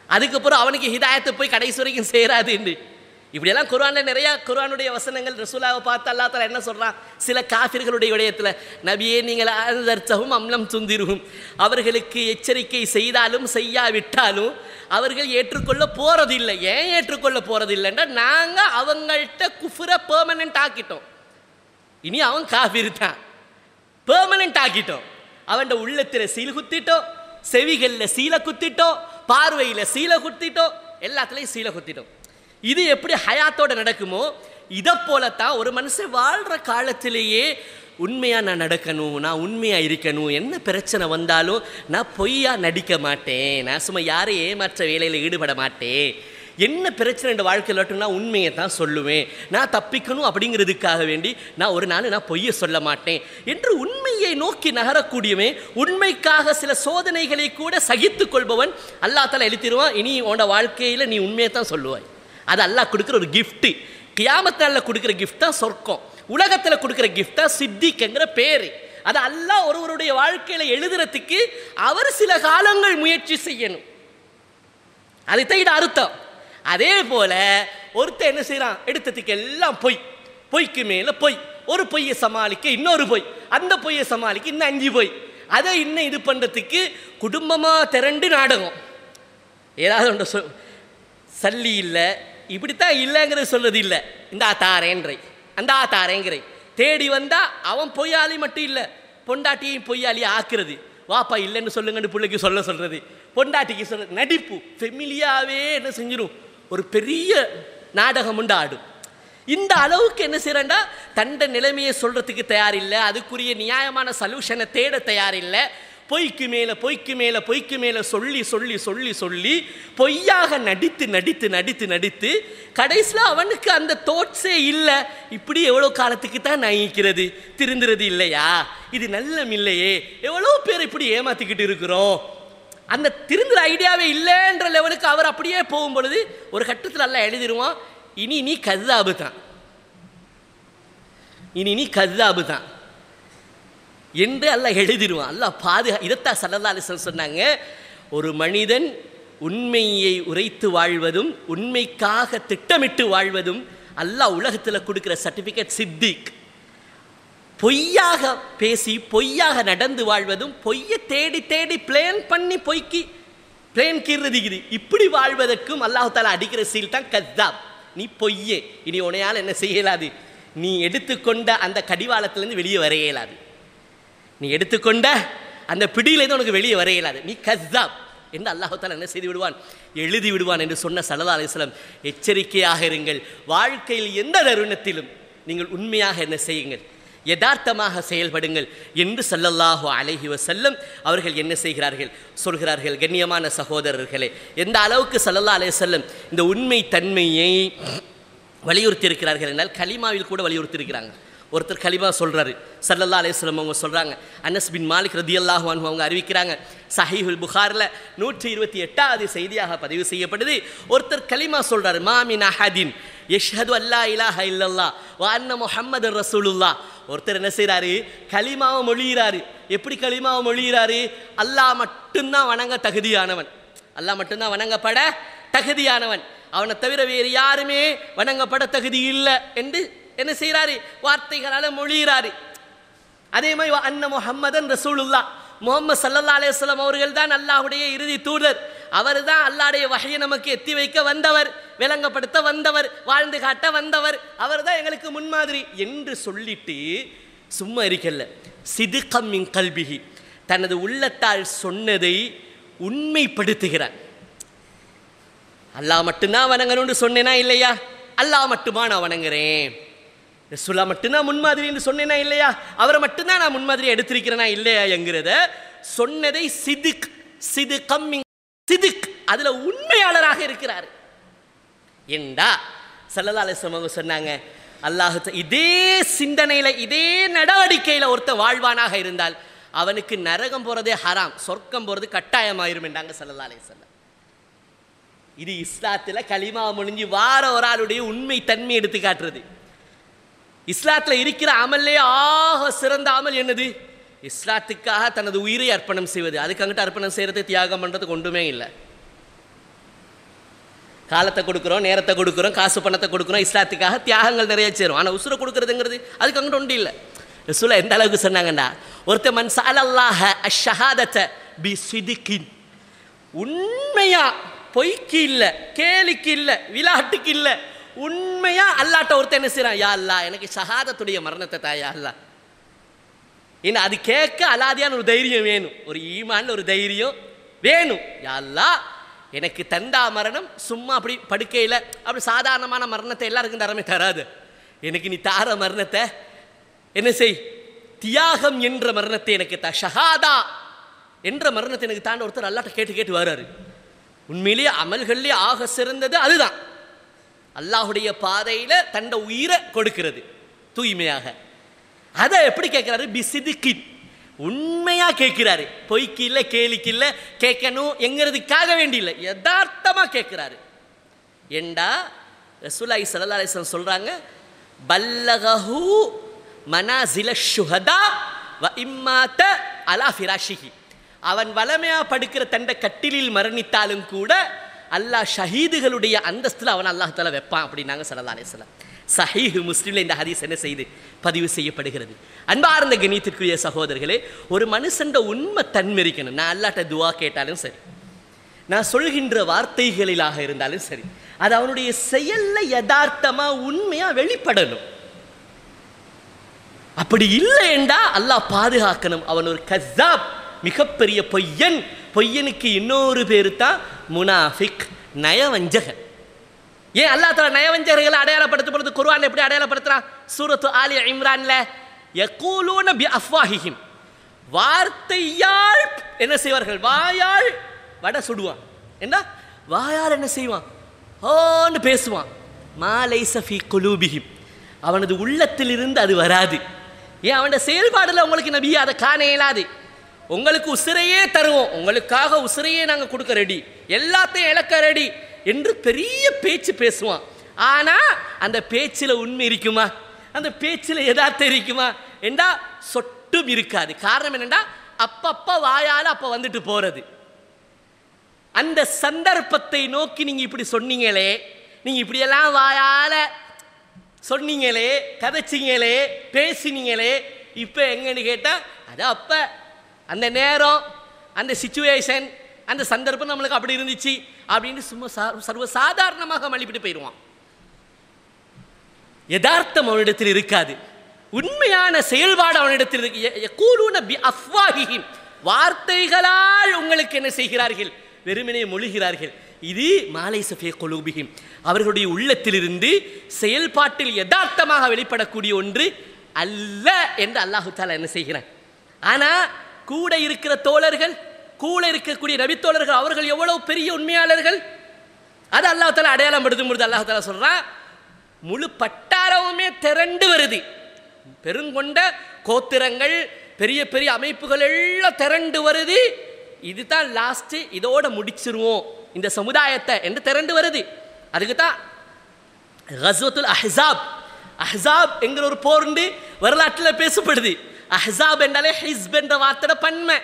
அதுக்கப்புறம் அவனுக்கு ஹிதாயத்தை போய் கடைசி வரைக்கும் சேராது என்று, இப்படியெல்லாம் குர்ஆன்ல நிறைய குர்ஆனுடைய வசனங்கள். ரசூலாவை பார்த்து அல்லாஹ் தஆலா என்ன சொல்றான், சில காஃபிர்களுடைய விடயத்தில், நபியே நீங்கள் அன்தர்தஹும் அம்லம் துந்திருஹும், அவர்களுக்கு எச்சரிக்கை செய்தாலும் செய்யாவிட்டாலும் அவர்கள் ஏற்றுக்கொள்ள போறதில்லை. ஏன் ஏற்றுக்கொள்ள போறதில்லைன்னா நாங்கள் அவங்கள்ட்ட குஃப்ரை பெர்மனன்ட் ஆக்கிட்டோம், இனி அவன் காஃபிர் தான், பெர்மனன்ட் ஆக்கிட்டோம், அவன் உள்ளத்தில் சீல் குத்திட்டோம், செவிகளில் சீலை குத்திட்டோம், பார்வையில் சீலை குத்திட்டோம், எல்லாத்துலேயும் சீலை குத்திட்டோம். இது எப்படி ஹயாத்தோட நடக்குமோ இதை போலத்தான் ஒரு மனுஷன் வாழ்கிற காலத்திலேயே உண்மையாக நான் நடக்கணும், நான் உண்மையாக இருக்கணும், என்ன பிரச்சனை வந்தாலும் நான் பொய்யா நடிக்க மாட்டேன், நான் சும்மா யாரையும் ஏமாற்ற வேலையில் ஈடுபட மாட்டேன், என்ன பிரச்சனை இந்த வாழ்க்கையில் வரட்டும் நான் உண்மையை தான் சொல்லுவேன், நான் தப்பிக்கணும் அப்படிங்கிறதுக்காக வேண்டி நான் ஒரு நாள் நான் பொய்யை சொல்ல மாட்டேன் என்று உண்மையை நோக்கி நகரக்கூடியவன், உண்மைக்காக சில சோதனைகளை கூட சகித்து கொள்பவன் அல்லாஹ் தஆலா எழுதிடுவான், இனி உன்னோட வாழ்க்கையில் நீ உண்மையை தான் சொல்லுவாய். அது அல்லாஹ் கொடுக்குற ஒரு கிஃப்ட்டு. கியாமத் நாளில் கொடுக்குற கிஃப்ட் தான் சொர்க்கம், உலகத்தில் கொடுக்குற கிஃப்ட் தான் சித்திக்ங்கிற பேர். அது அல்லாஹ் ஒருவருடைய வாழ்க்கையில் எழுதுறதுக்கு அவர் சில காலங்கள் முயற்சி செய்யணும், அதுதான் இது அர்த்தம். அதே போல ஒருத்தர் என்ன செய்யறான், எடுத்ததுக்கு எல்லாம் பொய், பொய்க்கு மேல பொய், ஒரு பொய்யை சமாளிக்க இன்னொரு பொய், அந்த பொய்யை சமாளிக்க இன்னும் 5 பொய், அதை இன்னும் இது பண்றதுக்கு குடும்பமா திரண்டு நாடகம், ஏதாவது ஒன்று சல்லி இல்லை இப்படித்தான் இல்லைங்கிறது சொல்றது இல்லை, இந்த தாரேன்றை அந்த தாரேங்கிறை தேடி வந்தா அவன் பொய்யாளி மட்டும் இல்லை பொண்டாட்டியையும் பொய்யாளி ஆக்குறது, வாப்பா இல்லைன்னு சொல்லுங்கன்னு பிள்ளைக்கு சொல்றது, பொண்டாட்டிக்கு சொல்ற நடிப்பு, ஃபெமிலியாவே என்ன செஞ்சிடும், ஒரு பெரிய நாடகம் உண்டு ஆடும். இந்த அளவுக்கு என்ன செய்யறா, தண்ட நிலைமையை சொல்றதுக்கு தயாரில்லை, அதுக்குரிய நியாயமான சொல்யூஷனை தேட தயாரில்லை. பொய்க்கு மேலே பொய்க்கு மேலே பொய்க்கு மேலே சொல்லி சொல்லி சொல்லி சொல்லி பொய்யாக நடித்து நடித்து நடித்து நடித்து கடைசியில் அவனுக்கு அந்த தோட்ஸே இல்லை. இப்படி எவ்வளோ காலத்துக்கு தான் நயிக்கிறது, திருந்துறது இல்லையா, இது நல்லம் இல்லையே, எவ்வளோ பேர் இப்படி ஏமாத்திக்கிட்டு இருக்கிறோம். அந்த திருந்துற ஐடியாவே இல்லைன்ற லெவலுக்கு அவர் அப்படியே போகும் பொழுது ஒரு கட்டத்தில் எல்லாம் எழுதிடுவான், இனி நீ கذாபு தான், இனி நீ கذாபு தான் என்று அல்லாஹ் எழுதிடுவான். அல்லாஹ் இதைத்தான் ஸல்லல்லாஹு அலைஹி வஸல்லம் சொன்னாங்க, ஒரு மனிதன் உண்மையை உரைத்து வாழ்வதும் உண்மைக்காக திட்டமிட்டு வாழ்வதும் அல்லாஹ் உலகத்தில் கொடுக்குற சர்டிஃபிகேட் சித்திக். பொய்யாக பேசி பொய்யாக நடந்து வாழ்வதும் பொய்யை தேடி தேடி பிளேன் பண்ணி பொய்க்கு பிளேன் கீறுதிக்குது, இப்படி வாழ்வதற்கும் அல்லாஹ் தஆலா அடிக்கிற சீல் தான் கذாப். நீ பொய்யே, இனி உனையால் என்ன செய்யலாது, நீ எடுத்துக்கொண்ட அந்த கடிவாளத்திலேருந்து வெளியே வர இயலாது, நீ எடுத்துக்கொண்ட அந்த பிடியிலேருந்து உனக்கு வெளியே வர இயலாது, நீ கذாப் என்று அல்லாஹ் தஆலா என்ன செய்து விடுவான், எழுதி விடுவான் என்று சொன்ன ஸல்லல்லாஹு அலைஹி வஸல்லம். எச்சரிக்கையாக இருங்கள், வாழ்க்கையில் எந்த தருணத்திலும் நீங்கள் உண்மையாக என்ன செய்யுங்கள், யதார்த்தமாக செயல்படுங்கள் என்று ஸல்லல்லாஹு அலைஹி வஸல்லம் அவர்கள் என்ன செய்கிறார்கள், சொல்கிறார்கள். கண்ணியமான சகோதரர்களே, எந்த அளவுக்கு ஸல்லல்லாஹு அலைஹி வஸல்லம் இந்த உண்மை தன்மையை வலியுறுத்தி இருக்கிறார்கள் என்றால் கலிமாவில் கூட வலியுறுத்தி இருக்கிறாங்க. ஒருத்தர் கலிமா சொல்கிறாரு, ஸல்லல்லாஹு அலைஹி வஸல்லம் அவங்க சொல்கிறாங்க, அனஸ் பின் மாலிக் ரதியல்லாஹு அன்ஹு அவங்க அறிவிக்கிறாங்க, சஹீஹுல் புகாரில் 128வது செய்தியாக பதிவு செய்யப்படுது. ஒருத்தர் கலிமா சொல்கிறாரு, மாமின் அஹதின் யஷ்ஹது அல்லா இலாஹ இல்லல்லாஹ் வ அன்ன முஹம்மது ரசூலுல்லாஹ். ஒருத்தர் என்ன செய்கிறாரு, கலிமாவை மொழிகிறாரு. எப்படி கலிமாவை மொழிகிறாரு, அல்லாஹ் மட்டும்தான் வணங்க தகுதியானவன், அல்லாஹ் மட்டும்தான் வணங்கப்பட தகுதியானவன், அவனை தவிர வேறு யாருமே வணங்கப்பட தகுதி இல்லை என்று என்ன செய்கிறாரு, வார்த்தைகளால் மொழிகிறாரு. அதே மாதிரி அன்ன முஹம்மதன் ரசூலுல்லாஹ், முஹம்மது ஸல்லல்லாஹு அலைஹி வஸல்லம் அவர்கள் தான் அல்லாஹ்வுடைய இறுதி தூதர், அவர் தான் அல்லாஹ்வுடைய வஹ்யை நமக்கு எத்தி வைக்க வந்தவர், விளங்கப்படுத்த வந்தவர், வாழ்ந்து காட்ட வந்தவர், அவர் தான் எங்களுக்கு முன்மாதிரி என்று சொல்லிட்டு சும்மா இருக்கல்ல, சிதுகம் மின் கல்பிஹி, தனது உள்ளத்தால் சொன்னதை உண்மைப்படுத்துகிறார். அல்லாஹ் மட்டும்தான் வணங்கணும்னு சொன்னேனா இல்லையா, அல்லாஹ் மட்டுமா நான் வணங்குறேன், ரசூலா மட்டும்தான் முன்மாதிரி என்று சொன்னேனா இல்லையா, அவரை மட்டும்தான் நான் முன்மாதிரி எடுத்திருக்கிறேனா இல்லையா என்கிறத சொன்னதை சிதுக் சிதுகம் மின் சிதுக், அதுல உண்மையாளராக இருக்கிறார் என்றா ஸல்லல்லாஹு அலைஹி வஸல்லம் சொன்னாங்க. அல்லாஹ் இதே சிந்தனையில இதே நடவடிக்கையில ஒருத்தர் வாழ்வானாக இருந்தால் அவனுக்கு நரகம் போறதே ஹராம், சொர்க்கம் போறது கட்டாயமாயிரும் என்றாங்க ஸல்லல்லாஹு அலைஹி வஸல்லம். இது இஸ்லாத்தில் கலிமா முடிஞ்சு வார ஒரு ஆளுடைய உண்மை தன்மை எடுத்து காட்டுறது. இஸ்லாத்தில் இருக்கிற அமல்லே ஆக சிறந்த அமல் என்னது, இஸ்லாத்துக்காக தனது உயிரை அர்ப்பணம் செய்வது. அதுக்காகிட்ட அர்ப்பணம் செய்யறது தியாகம் பண்றதுக்கு ஒன்றுமே இல்லை. காலத்தை கொடுக்குறோம், நேரத்தை கொடுக்குறோம், காசு பணத்தை கொடுக்குறோம், இஸ்லாத்துக்காக தியாகங்கள் நிறைய சேரும். ஆனால் உசுரை கொடுக்குறதுங்கிறது அதுக்கு அங்கிட்ட ஒன்றும் இல்லை. ரசூலுல்லாஹ் எந்த அளவுக்கு சொன்னாங்கண்டா, ஒருத்தர் மன் ஸஅலல்லாஹ அஷ்ஷஹாதத பிஸ்ஸித்கின், உண்மையா பொய்க்கு இல்லை, கேலிக்கு இல்லை, விளையாட்டுக்கு இல்லை, உண்மையா அல்லாட்ட ஒருத்தர் என்ன செய்யறான், யா அல்லாஹ் எனக்கு ஷஹாதத்துடைய மரணத்தை தாயா அல்லாஹ். ஏன்னா அது கேட்க அலாதியான ஒரு தைரியம் வேணும், ஒரு ஈமான்ல ஒரு தைரியம் வேணும். யா அல்லாஹ் எனக்கு தந்தா மரணம் சும்மா அப்படி படுக்கையில் அப்படி சாதாரணமான மரணத்தை எல்லாருக்கும் தரமே தராது, எனக்கு நீ தார மரணத்தை என்ன செய், தியாகம் என்ற மரணத்தை எனக்கு தா, ஷஹாதா என்ற மரணத்தை எனக்கு தாண்ட ஒருத்தர் அல்லாட்ட கேட்டு கேட்டு வர்றாரு. உண்மையிலேயே அமல்கள்லேயே ஆக சிறந்தது அதுதான், அல்லாஹுடைய பாதையில் தண்ட உயிரை கொடுக்கிறது தூய்மையாக. அதை எப்படி கேட்கிறாரு, பிசிதிக்கு, உண்மையா கேட்கிறாரு, பொய்க்கு இல்லை, கேலிக்கு இல்லை, கேட்கணும் எங்கிறதுக்காக வேண்டி இல்லை, யதார்த்தமா கேட்கிறாரு. ஏண்டா ரசூலுல்லாஹி ஸல்லல்லாஹு அலைஹி வஸல்லம் சொல்றாங்க, பல்லகஹு மனாசில ஷுஹதா வ இம்மாத அலா ஃபிராஷிஹி, அவன் வளமையா படுக்கிற தண்ட கட்டிலில் மரணித்தாலும் கூட அல்லாஹ் ஷஹீதுகளுடைய அந்தஸ்தில் அவன் அல்லாஹ் தஆலா வைப்பான் அப்படின்னாங்க ஸல்லல்லாஹு அலைஹி வஸல்லம். சஹீஹ் முஸ்லிமில் இந்த ஹதீஸ் என்ன செய்து பதிவு செய்யப்படுகிறது. அன்பார்ந்த கண்ணியத்திற்குரிய சகோதரர்களே, ஒரு மனுஷன் உண்மை தன்மை இருக்கணும். நான் அல்லாஹ்ட்ட துஆ கேட்டாலும் சரி, நான் சொல்கின்ற வார்த்தைகளிலாக இருந்தாலும் சரி, அது அவனுடைய செயல்ல யதார்த்தமா உண்மையா வெளிப்படணும். அப்படி இல்லை என்றா அல்லாஹ் பாதுகாக்கணும். அவன் ஒரு கஸாப், மிகப்பெரிய பொய்யன். பொய்யனுக்கு இன்னொரு பேரு தான் முனாஃபிக், நயவஞ்சகன். ஏன் அல்லாஹ் தஆலா நயவஞ்சகர்களை அடையாளப்படுத்தும் பொழுது குர்ஆன்ல எப்படி அடையாளப்படுத்துறான்? சூரத்து ஆலி இம்ரான்ல யகூலூன பி அஃப்வாஹிஹிம், வார்த்தையால் என்ன செய்வார்கள்? வாயால் வடை சுடுவான். என்ன வாயால் என்ன செய்வான்? ஓன்னு பேசுவான். மா லைஸ ஃபீ குலூபிஹிம், அவனது உள்ளத்தில் இருந்து அது வராது. ஏன் அவனோட செயல்பாடுல உங்களுக்கு நபி அதை காண இயலாது. உங்களுக்கு உசிரையே தருவோம், உங்களுக்காக உசிரையே நாங்கள் கொடுக்க ரெடி, எல்லாத்தையும் இழக்க ரெடி என்று பெரிய பேச்சு பேசுவான். ஆனா அந்த பேச்சில் உண்மை இருக்குமா? அந்த பேச்சில் யதார்த்தம் இருக்குமா என்றா சொட்டும் இருக்காது. காரணம் என்னென்னா அப்பப்ப வாயால அப்ப வந்துட்டு போறது. அந்த சந்தர்ப்பத்தை நோக்கி நீங்க இப்படி சொன்னீங்களே, நீங்க இப்படியெல்லாம் வாயால சொன்னீங்களே, கதைச்சிங்களே, பேசினீங்களே, இப்போ எங்கன்னு கேட்டால் அது அப்போ அந்த நேரம், அந்த சிச்சுவேஷன், அந்த சந்தர்ப்பம் நம்மளுக்கு அப்படி இருந்துச்சு அப்படின்னு சும்மா சர்வசாதாரணமாக மல்லிப்பிட்டு போயிடுவான். யதார்த்தம் அவனிடத்தில் இருக்காது, உண்மையான செயல்பாடு அவனிடத்தில் இருக்கு. வார்த்தைகளால் உங்களுக்கு என்ன செய்கிறார்கள்? வெறுமனே மொழிகிறார்கள். இது மாலை சஃபிய குலூபிஹிம், அவர்களுடைய உள்ளத்திலிருந்து செயல்பாட்டில் யதார்த்தமாக வெளிப்படக்கூடிய ஒன்று அல்ல என்று அல்லாஹு தஆலா என்ன செய்கிறான். ஆனால் கூட இருக்கிற தோழர்கள், கூட இருக்கக்கூடிய நபித்தோழர்கள், அவர்கள் எவ்வளவு பெரிய உண்மையாளர்கள், அது அல்லாஹு தஆலா அடையாளம் படுத்தும் பொழுது அல்லாஹு தஆலா சொல்றான், முழு பட்டாரமுமே திரண்டு வருது. பெருங்கொண்ட கோத்திரங்கள், பெரிய பெரிய அமைப்புகள் எல்லாம் திரண்டு வருது. இதுதான் லாஸ்ட், இதோட முடிச்சிருவோம் இந்த சமுதாயத்தை என்று திரண்டு வருது. அதுக்கு தான் கஸ்வத்துல் அஹ்ஸாப், அஹ்ஸாப் என்கிற ஒரு போர் வரலாற்றில் பேசப்படுது. அஹ்ஸாப் என்றாலே ஹிஸ்ப் என்ற வார்த்தை பன்மை.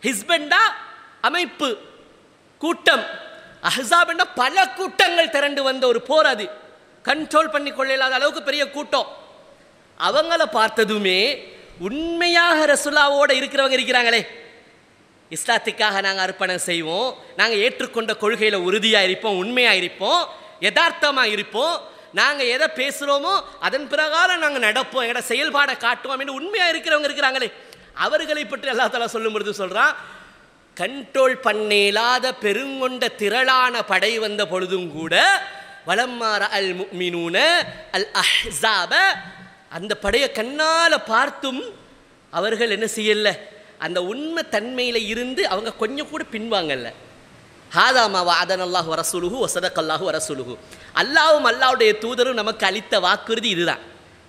ஹிஸ்ப் என்றா அமைப்பு, கூட்டம். அஹ்ஸாப் என்ற பல கூட்டங்கள் திரண்டு வந்த ஒரு போர். அது கண்ட்ரோல் பண்ணி கொள்ளாத அளவுக்கு பெரிய கூட்டம். அவங்கள பார்த்ததுமே உண்மையாக ரசூலுல்லாஹ்வோட இருக்கிறவங்க இருக்கிறாங்களே, இஸ்லாத்துக்காக நாங்கள் அர்ப்பணம் செய்வோம், நாங்கள் ஏற்றுக்கொண்ட கொள்கையில் உறுதியாக இருப்போம், உண்மையாக இருப்போம், யதார்த்தமாக இருப்போம், நாங்கள் எதை பேசுகிறோமோ அதன் பிரகாரம் நாங்கள் நடப்போம், எங்களோட செயல்பாடை காட்டுவோம் என்று உண்மையாக இருக்கிறவங்க இருக்கிறாங்களே, அவர்களை பற்றி அல்லாஹ் தஆலா சொல்லும் பொழுது சொல்கிறான், கண்ட்ரோல் பண்ணேலாத பெருங்கொண்ட திரளான படை வந்த பொழுதும் கூட வலம்மார அல் முஃமினூன அல் அஹ்ஸாப, அந்த படையை கண்ணால் பார்த்தும் அவர்கள் என்ன செய்யல, அந்த உண்மை தன்மையில் இருந்து அவங்க கொஞ்சம் கூட பின்வாங்கல்ல. ஹாதாமா வஅதன அல்லாஹு வ ரசூலுஹு வ ஸதகல்லாஹு வ ரசூலுஹு, அல்லாஹ்வும் அல்லாஹ்வுடைய தூதரும் நமக்கு அளித்த வாக்குறுதி இதுதான்.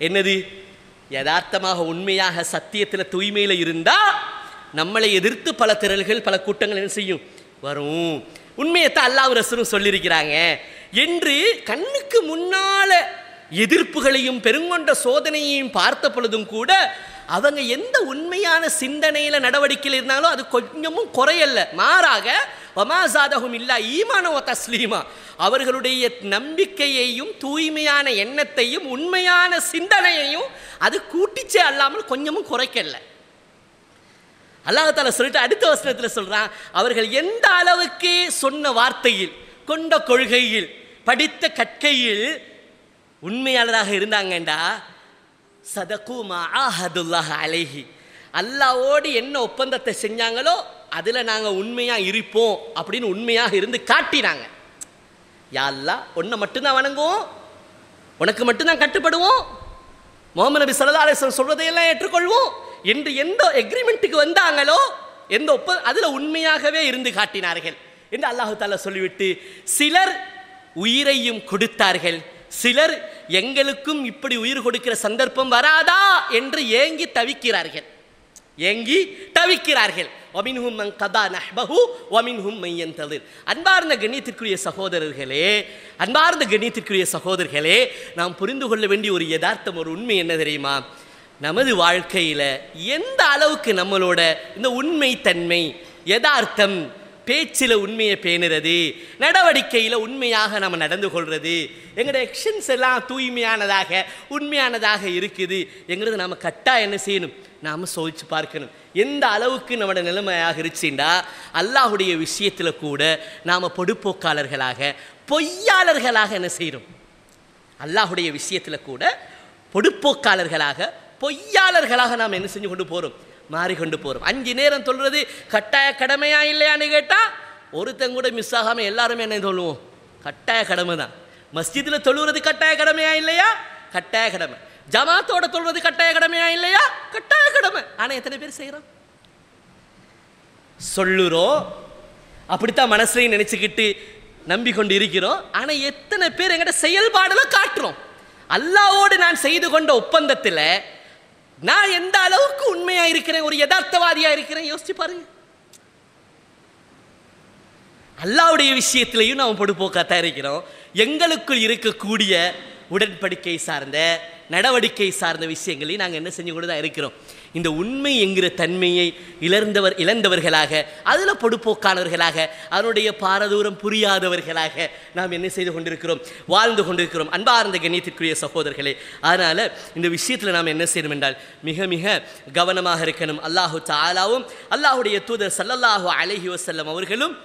என்னது? யதார்த்தமாக உண்மையாக சத்தியத்தில் தூய்மையில் இருந்தால் நம்மளை எதிர்த்து பல திரள்கள், பல கூட்டங்கள் என்ன செய்யும்? வரும். உண்மையைத்தான் அல்லாஹ்வும் ரசூலும் சொல்லியிருக்கிறாங்க என்று கண்ணுக்கு முன்னால எதிர்ப்புகளையும் பெருங்கொண்ட சோதனையையும் பார்த்த பொழுதும் கூட அவங்க எந்த உண்மையான சிந்தனையில் நடவடிக்கையில் இருந்தாலும் அது கொஞ்சமும் குறையல்ல, மாறாக வமாசாதகும் இல்லா ஈமான வ தஸ்லீமா, அவர்களுடைய நம்பிக்கையையும் தூய்மையான எண்ணத்தையும் உண்மையான சிந்தனையையும் அது கூட்டிச்சே அல்லாமல் கொஞ்சமும் குறைக்கல. அல்லாஹ் தஆலா சொல்லிட்டு அடுத்த வசனத்தில் சொல்றான், அவர்கள் எந்த அளவுக்கு சொன்ன வார்த்தையில், கொண்ட கொள்கையில், படித்த கற்கையில் உண்மையாளராக இருந்தாங்கண்டா, சதகு மா ஆஹதுல்லாஹ் அலைஹி, அல்லாஹ்வோடு என்ன ஒப்பந்தத்தை செஞ்சாங்களோ அதில் நாங்கள் உண்மையாக இருப்போம் அப்படின்னு உண்மையாக இருந்து காட்டினாங்க. யா அல்லாஹ், உன்னை மட்டும்தான் வணங்குவோம், உனக்கு மட்டும்தான் கட்டுப்படுவோம், முஹம்மது நபி ஸல்லல்லாஹு அலைஹி வஸல்லம் சொல்வதையெல்லாம் ஏற்றுக்கொள்வோம் என்று எந்த எக்ரிமெண்ட்டுக்கு வந்தாங்களோ, எந்த அதில் உண்மையாகவே இருந்து காட்டினார்கள் என்று அல்லாஹு தஆலா சொல்லிவிட்டு, சிலர் உயிரையும் கொடுத்தார்கள், சிலர் எங்களுக்கும் இப்படி உயிர் கொடுக்கிற சந்தர்ப்பம் வராதா என்று ஏங்கி தவிக்கிறார்கள், ஏங்கி தவிக்கிறார்கள். வமின்ஹும் மன் கதா நஹ்பஹு வமின்ஹும் மன் யன்தலிர். அன்பார்ந்த கண்ணியத்திற்குரிய சகோதரர்களே, அன்பார்ந்த கண்ணியத்திற்குரிய சகோதரர்களே, நாம் புரிந்து கொள்ள வேண்டிய ஒரு யதார்த்தம், ஒரு உண்மை என்ன தெரியுமா? நமது வாழ்க்கையில் எந்த அளவுக்கு நம்மளோட இந்த உண்மை தன்மை, யதார்த்தம், பேச்சில் உண்மையை பேணுறது, நடவடிக்கையில் உண்மையாக நம்ம நடந்து கொள்வது, எங்களோட எக்ஷன்ஸ் எல்லாம் தூய்மையானதாக உண்மையானதாக இருக்குது எங்கிறது நாம் கட்டாயம் என்ன செய்யணும்? நாம் சோதிச்சு பார்க்கணும். எந்த அளவுக்கு நம்மளோட நிலைமையாக இருந்துச்சுண்டா, அல்லாஹுடைய விஷயத்தில் கூட நாம் பொடுப்போக்காளர்களாக, பொய்யாளர்களாக என்ன செய்கிறோம்? அல்லாஹுடைய விஷயத்தில் கூட பொடுப்போக்காளர்களாக, பொய்யாளர்களாக நாம் என்ன செஞ்சு கொண்டு போகிறோம்? மாறிக்கொண்டு போகிறோம். 5 நேரம் சொல்கிறது கட்டாய கடமையா இல்லையான்னு கேட்டால் ஒருத்தங்க கூட மிஸ் ஆகாமல் எல்லாருமே என்ன சொல்லுவோம்? கட்டாய கடமை தான். மஸ்ஜிதில் தொழுவது கட்டாய கடமையா இல்லையா? கட்டாய கடமை. ஜமாத்தோட தொழுவது கட்டாய கடமையா இல்லையா? கட்டாய கடமை. ஆனால் எத்தனை பேர் செய்கிறோம்? சொல்லுறோம், அப்படித்தான் மனசுலையும் நினச்சிக்கிட்டு நம்பிக்கொண்டு இருக்கிறோம். ஆனால் எத்தனை பேர் எங்கிட்ட செயல்பாடுல காட்டுறோம்? அல்லாஹ்வோடு நான் செய்து கொண்ட ஒப்பந்தத்தில் நான் எந்த அளவுக்கு உண்மையா இருக்கிறேன், ஒரு யதார்த்தவாதியா இருக்கிறேன்? யோசிச்சு பாருங்க. அல்லாஹ்வுடைய விஷயத்திலையும் நாம் பொடுப்போக்காத்தான் இருக்கிறோம். எங்களுக்குள் இருக்கக்கூடிய உடன்படிக்கை சார்ந்த நடவடிக்கை சார்ந்த விஷயங்களையும் நாங்கள் என்ன செஞ்சு கொண்டு தான் இருக்கிறோம். இந்த உண்மை என்கிற தன்மையை இழந்தவர்களாக, அதில் பொடுப்போக்கானவர்களாக, அதனுடைய பாரதூரம் புரியாதவர்களாக நாம் என்ன செய்து கொண்டிருக்கிறோம்? வாழ்ந்து கொண்டிருக்கிறோம். அன்பார்ந்த கண்ணியத்திற்குரிய சகோதரர்களே, அதனால் இந்த விஷயத்தில் நாம் என்ன செய்யணும் என்றால் மிக மிக கவனமாக இருக்கணும். அல்லாஹு தஆலாவும் அல்லாஹுடைய தூதர் ஸல்லல்லாஹு அலைஹி வஸல்லம் அவர்களும்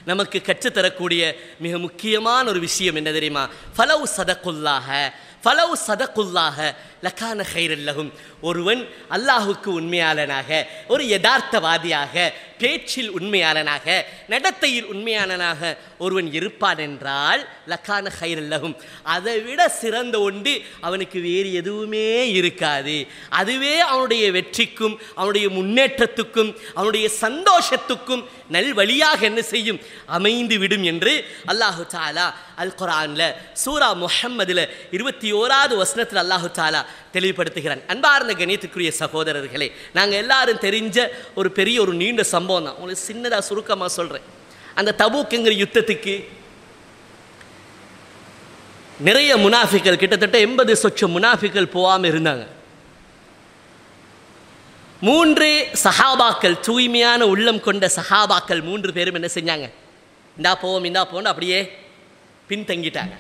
நமக்கு கற்றுத்தரக்கூடிய மிக முக்கியமான ஒரு விஷயம் என்ன தெரியுமா? Follow சதகுல்லாஹ லகான chiral லஹும். ஒருவன் அல்லாஹுக்கு உண்மையாளனாக, ஒரு யதார்த்தவாதியாக, பேச்சில் உண்மையாளனாக, நடத்தையில் உண்மையாளனாக ஒருவன் இருப்பான் என்றால் லகான கைரல் லஹும், அதை விட சிறந்த ஒன்று அவனுக்கு வேறு எதுவுமே இருக்காது. அதுவே அவனுடைய வெற்றிக்கும் அவனுடைய முன்னேற்றத்துக்கும் அவனுடைய சந்தோஷத்துக்கும் நல்வழியாக என்ன செய்யும்? அமைந்து விடும் என்று அல்லாஹு தஆலா அல் குர்ஆன்ல சூரா முஹம்மதுல 21வது வசனத்தில் அல்லாஹு தஆலா தெளிவுபடுத்துகிறான். அன்பார்ந்த கணியத்துக்குரிய சகோதரர்களே, நாங்கள் எல்லாரும் தெரிஞ்ச ஒரு பெரிய ஒரு நீண்ட சம்பவம் தான். உங்களுக்கு சின்னதாக சுருக்கமாக சொல்கிறேன். அந்த தபூக்குங்கிற யுத்தத்துக்கு நிறைய முனாஃபிக்கள், கிட்டத்தட்ட 80 சொச்சம் முனாஃபிக்கள் போகாமல் இருந்தாங்க. 3 சஹாபாக்கள், தூய்மையான உள்ளம் கொண்ட சஹாபாக்கள் 3 பேரும் என்ன செஞ்சாங்க? இந்தா போவோம் அப்படியே பின்தங்கிட்டாங்க.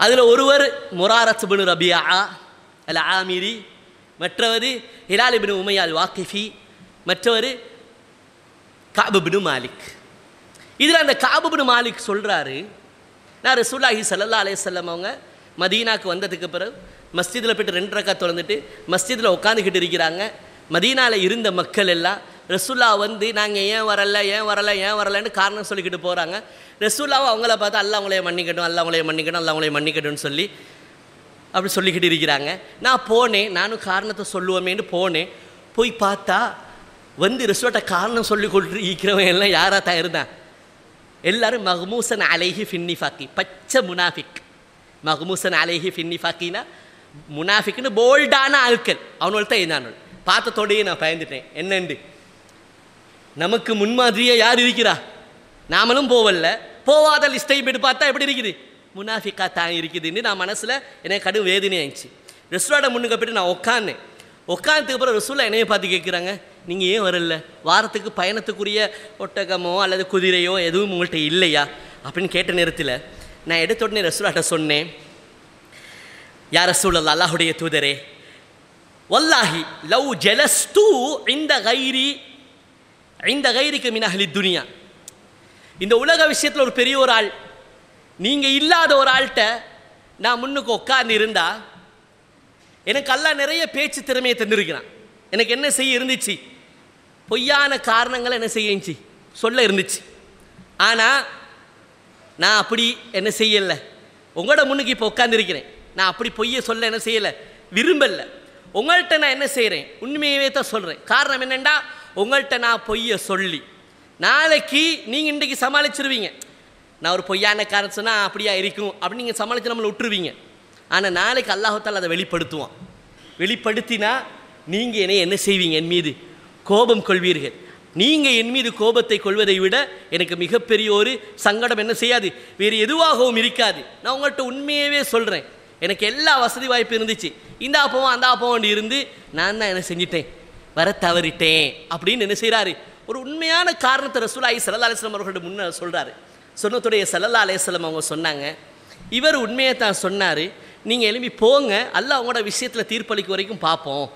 அதில் ஒருவர் முராரத் பின் ரபியா அல் ஆமிரி, மற்றவர் ஹிலால் பின் உமையா அல் வாக்கிஃபி, மற்றவர் கஅப் பின் மாலிக். இதில் அந்த கஅப் பின் மாலிக் சொல்கிறாரு, நான் ரசூலுல்லாஹி ஸல்லல்லாஹு அலைஹி வஸல்லம் அவங்க மதீனாவுக்கு வந்ததுக்கு பிறகு மஸ்ஜிதில் போய்ட்டு 2 ரக்காத் தொழுந்துட்டு மஸ்ஜிதில் உட்காந்துக்கிட்டு இருக்கிறாங்க. மதீனாவில் இருந்த மக்கள் எல்லாம் ரசூல்லா வந்து நாங்கள் ஏன் வரலைன்னு காரணம் சொல்லிக்கிட்டு போகிறாங்க. ரசூல்லாவும் அவங்கள பார்த்தா அல்லாஹ் அவங்களே மன்னிக்கட்டும்னு சொல்லி அப்படி சொல்லிக்கிட்டு இருக்கிறாங்க. நான் போனேன், நானும் காரணத்தை சொல்லுவோமேன்னு போனேன். போய் பார்த்தா வந்து ரசூல்ட்ட காரணம் சொல்லி கொண்டு இருக்கிறவன் எல்லாம் யாராக தான் இருந்தான்? எல்லாரும் மஹ்மூசன் அலைஹி ஃபின்னிஃபாக்கி, பச்சை முனாஃபிக். மஹ்மூசன் அலைஹி ஃபின்னிஃபாக்கினா முனாஃபிக்னு போல்டான ஆட்கள். அவனோட இருந்தானோள் பார்த்தத்தோடையே நான் பயந்துட்டேன். என்னண்டு நமக்கு முன்மாதிரியே யார் இருக்கிறா? நாமளும் போவாத லிஸ்ட்டை போய்ட்டு பார்த்தா எப்படி இருக்குது? முனாஃபிக்கா தான் இருக்குதுன்னு நான் மனசில் எனக்கு கடும் வேதனை ஆயிடுச்சு. ரசூலோட முன்னுக்கு போய்ட்டு நான் உட்காந்ததுக்கு அப்புறம் ரசூலா என்னைய பார்த்து கேட்குறாங்க, நீங்கள் ஏன் வரல? வாரத்துக்கு பயணத்துக்குரிய ஒட்டகமோ அல்லது குதிரையோ எதுவும் உங்கள்கிட்ட இல்லையா அப்படின்னு கேட்ட நேரத்தில் நான் எடுத்த உடனே ரசூலாட்ட சொன்னேன், யா ரசூலல்லாஹ், அல்லாஹுடைய தூதரே, வல்லாஹி லவ் ஜலஸ்து இந்த கைரிக்கு மின் அஹ்லி துனியா. இந்த உலக விஷயத்தில் ஒரு பெரிய ஒரு ஆள், நீங்கள் இல்லாத ஒரு ஆள்கிட்ட நான் முன்னுக்கு உட்கார்ந்து இருந்தா எனக்கு அல்லாஹ் நிறைய பேச்சு திறமையை தந்திருக்கிறான். எனக்கு என்ன செய்ய இருந்துச்சு? பொய்யான காரணங்களை என்ன செய்ய சொல்ல இருந்துச்சு. ஆனால் நான் அப்படி என்ன செய்யலை. உங்களோட முன்னுக்கு இப்போ உட்காந்துருக்கிறேன். நான் அப்படி பொய்யை சொல்ல என்ன செய்யலை, விரும்பலை. உங்கள்கிட்ட நான் என்ன செய்கிறேன்? உண்மையவே தான் சொல்கிறேன். காரணம் என்னென்னா, உங்கள்கிட்ட நான் பொய்யை சொல்லி நாளைக்கு நீங்கள் இன்றைக்கு சமாளிச்சிருவீங்க. நான் ஒரு பொய்யான காரணம் சொன்னால் அப்படியா இருக்கும் அப்படின்னு நீங்கள் சமாளித்து நம்மளை விட்டுருவீங்க. ஆனால் நாளைக்கு அல்லாஹ் தஆலா அதை வெளிப்படுத்தினா நீங்கள் என்னை என்ன செய்வீங்க? என் மீது கோபம் கொள்வீர்கள். நீங்கள் என் மீது கோபத்தை கொள்வதை விட எனக்கு மிகப்பெரிய ஒரு சங்கடம் என்ன செய்யாது, வேறு எதுவாகவும் இருக்காது. நான் உங்கள்கிட்ட உண்மையவே சொல்கிறேன். எனக்கு எல்லா வசதி வாய்ப்பு இருந்துச்சு. இந்தா போவோம் அந்த போவோம் இருந்து நான் தான் என்ன செஞ்சிட்டேன், வர தவறிட்டேன் அப்படின்னு என்ன செய்கிறாரு? ஒரு உண்மையான காரணத்தை ரசூலுல்லாஹி ஸல்லல்லாஹு அலைஹி வஸல்லம் அவர்களோட முன்னே சொல்கிறாரு. சொன்னதுடைய ஸல்லல்லாஹு அலைஹி வஸல்லம் அவங்க சொன்னாங்க, இவர் உண்மையை தான் சொன்னார், நீங்கள் எழுப்பி போங்க, அல்லாஹ் அவங்களோட விஷயத்தில் தீர்ப்பளிக்கு வரைக்கும் பார்ப்போம்.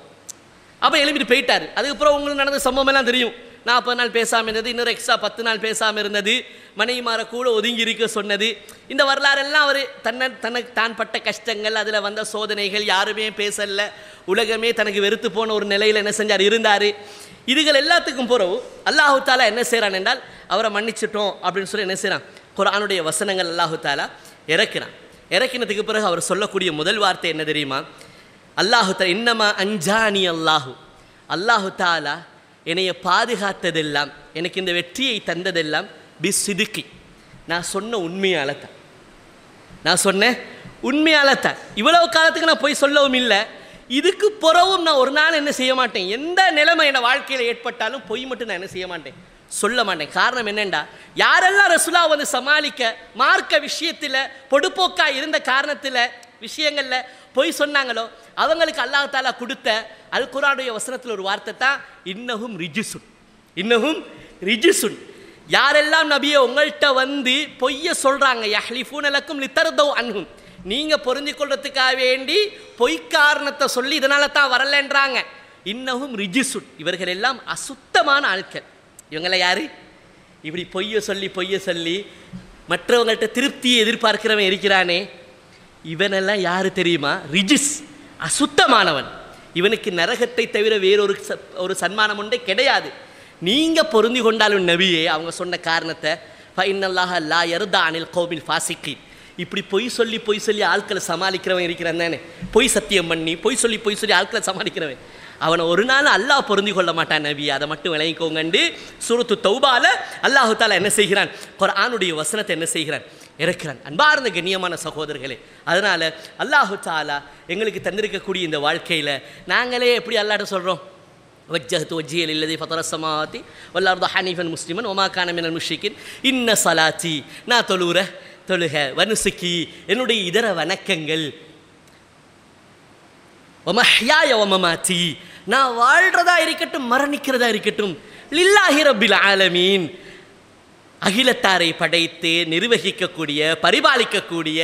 அப்போ எழுப்பிட்டு போயிட்டார். அதுக்கப்புறம் உங்களுக்கு நடந்த சம்பவம் எல்லாம் தெரியும். 40 நாள் பேசாமல் இருந்தது, இன்னொரு எக்ஸ்ட்ரா 10 நாள் பேசாமல் இருந்தது, மனைவிமாரை கூட ஒதுங்கி இருக்க சொன்னது. இந்த வரலாறெல்லாம் அவர் தனக்கு தான் பட்ட கஷ்டங்கள், அதில் வந்த சோதனைகள், யாருமே பேசல, உலகமே தனக்கு வெறுத்து போன ஒரு நிலையில் என்ன செஞ்சார், இருந்தார். இதுகள் எல்லாத்துக்கும் பிறகு அல்லாஹ் தஆலா என்ன செய்கிறான் என்றால், அவரை மன்னிச்சிட்டோம் அப்படின்னு சொல்லி என்ன செய்கிறான், குர்ஆனுடைய வசனங்கள் அல்லாஹு தாலா இறக்கினான். இறக்கினதுக்கு பிறகு அவர் சொல்லக்கூடிய முதல் வார்த்தை என்ன தெரியுமா? அல்லாஹு தாலா இன்னமா அஞ்சானி அல்லாஹு தாலா என்னைய பாதுகாத்ததெல்லாம், எனக்கு இந்த வெற்றியை தந்ததெல்லாம் பிஸ்ஸிதுக்கி, நான் சொன்ன உண்மையால தான். நான் சொன்னேன் உண்மையால தான். இவ்வளவு காலத்துக்கு நான் போய் சொல்லவும் இல்லை, இதுக்கு பிறவும் நான் ஒரு நாள் என்ன செய்ய மாட்டேன், எந்த நிலைமை என் வாழ்க்கையில் ஏற்பட்டாலும் பொய் மட்டும் நான் என்ன செய்ய மாட்டேன், சொல்ல மாட்டேன். காரணம் என்னென்றா, யாரெல்லாம் ரசூலா வந்து சமாளிக்க மார்க்க விஷயத்தில் பொடுப்போக்கா இருந்த காரணத்தில் விஷயங்களில் பொய் சொன்னாங்களோ அவங்களுக்கு அல்லாஹ் தாலா கொடுத்த அல் குர்ஆனுடைய வசனத்தில் ஒரு வார்த்தை தான் இன்னஹும் ரிஜிசுன். இன்னஹும் ரிஜிசுன். யாரெல்லாம் நபியை உங்கள்கிட்ட வந்து பொய்ய சொல்கிறாங்க, யஹ்லிஃபூன லக்கும் லிதர்தவ் அன்ஹும், நீங்கள் பொருந்தி கொள்றதுக்காக வேண்டி பொய் காரணத்தை சொல்லி இதனால தான் வரலன்றாங்க. இன்னஹும் ரிஜிசுன், இவர்கள் எல்லாம் அசுத்தமான ஆட்கள். இவங்களை யாரு? இப்படி பொய்ய சொல்லி மற்றவங்கள்ட்ட திருப்தியை எதிர்பார்க்கிறவன் இருக்கிறானே, இவனெல்லாம் யாரு தெரியுமா? ரிஜிஸ், அசுத்தமானவன். இவனுக்கு நரகத்தை தவிர வேறொரு சன்மானம் ஒன்றே கிடையாது. நீங்கள் பொருந்தி கொண்டாலும் நபியே அவங்க சொன்ன காரணத்தை ஃபைனல்லாஹ லா யர்தா அனில் கௌமில் ஃபாசிகீன், இப்படி பொய் சொல்லி ஆட்களை சமாளிக்கிறவன் இருக்கிறான் தானே, பொய் சத்தியம் பண்ணி பொய் சொல்லி ஆட்களை சமாளிக்கிறவன், அவனை ஒரு நாள் அல்லாஹ் பொருந்தி கொள்ள மாட்டான் நபியை, அதை மட்டும் விளங்கிக்கோங்கண்டு சூரத்து தௌபால அல்லாஹு தாலா என்ன செய்கிறான், குர்ஆனுடைய வசனத்தை என்ன செய்கிறான், இறக்கிறான். அன்பார்ந்த கண்ணியமான சகோதரர்களே, அதனால் அல்லாஹு தாலா எங்களுக்கு தந்திருக்கக்கூடிய இந்த வாழ்க்கையில் நாங்களே எப்படி அல்லாஹ்ட்ட சொல்கிறோம், வஜ்ஜஹ்து வஜ்ஹிய லில்லதி ஃபதர ஸமாவாதி வல் அர்த ஹனீஃபன் முஸ்லிமன் வமா கான மினல் முஷ்ரிகீன் இன்ன ஸலாத்தி, நான் தொழுக வனுசுக்கி, என்னுடைய இதர வணக்கங்கள், வமஹ்யாய வமமாத்தி, நான் வாழ்கிறதா இருக்கட்டும் மரணிக்கிறதா இருக்கட்டும், லில்லாஹி ரப்பில் ஆலமீன், அகிலத்தாரை படைத்து நிர்வகிக்கக்கூடிய பரிபாலிக்கக்கூடிய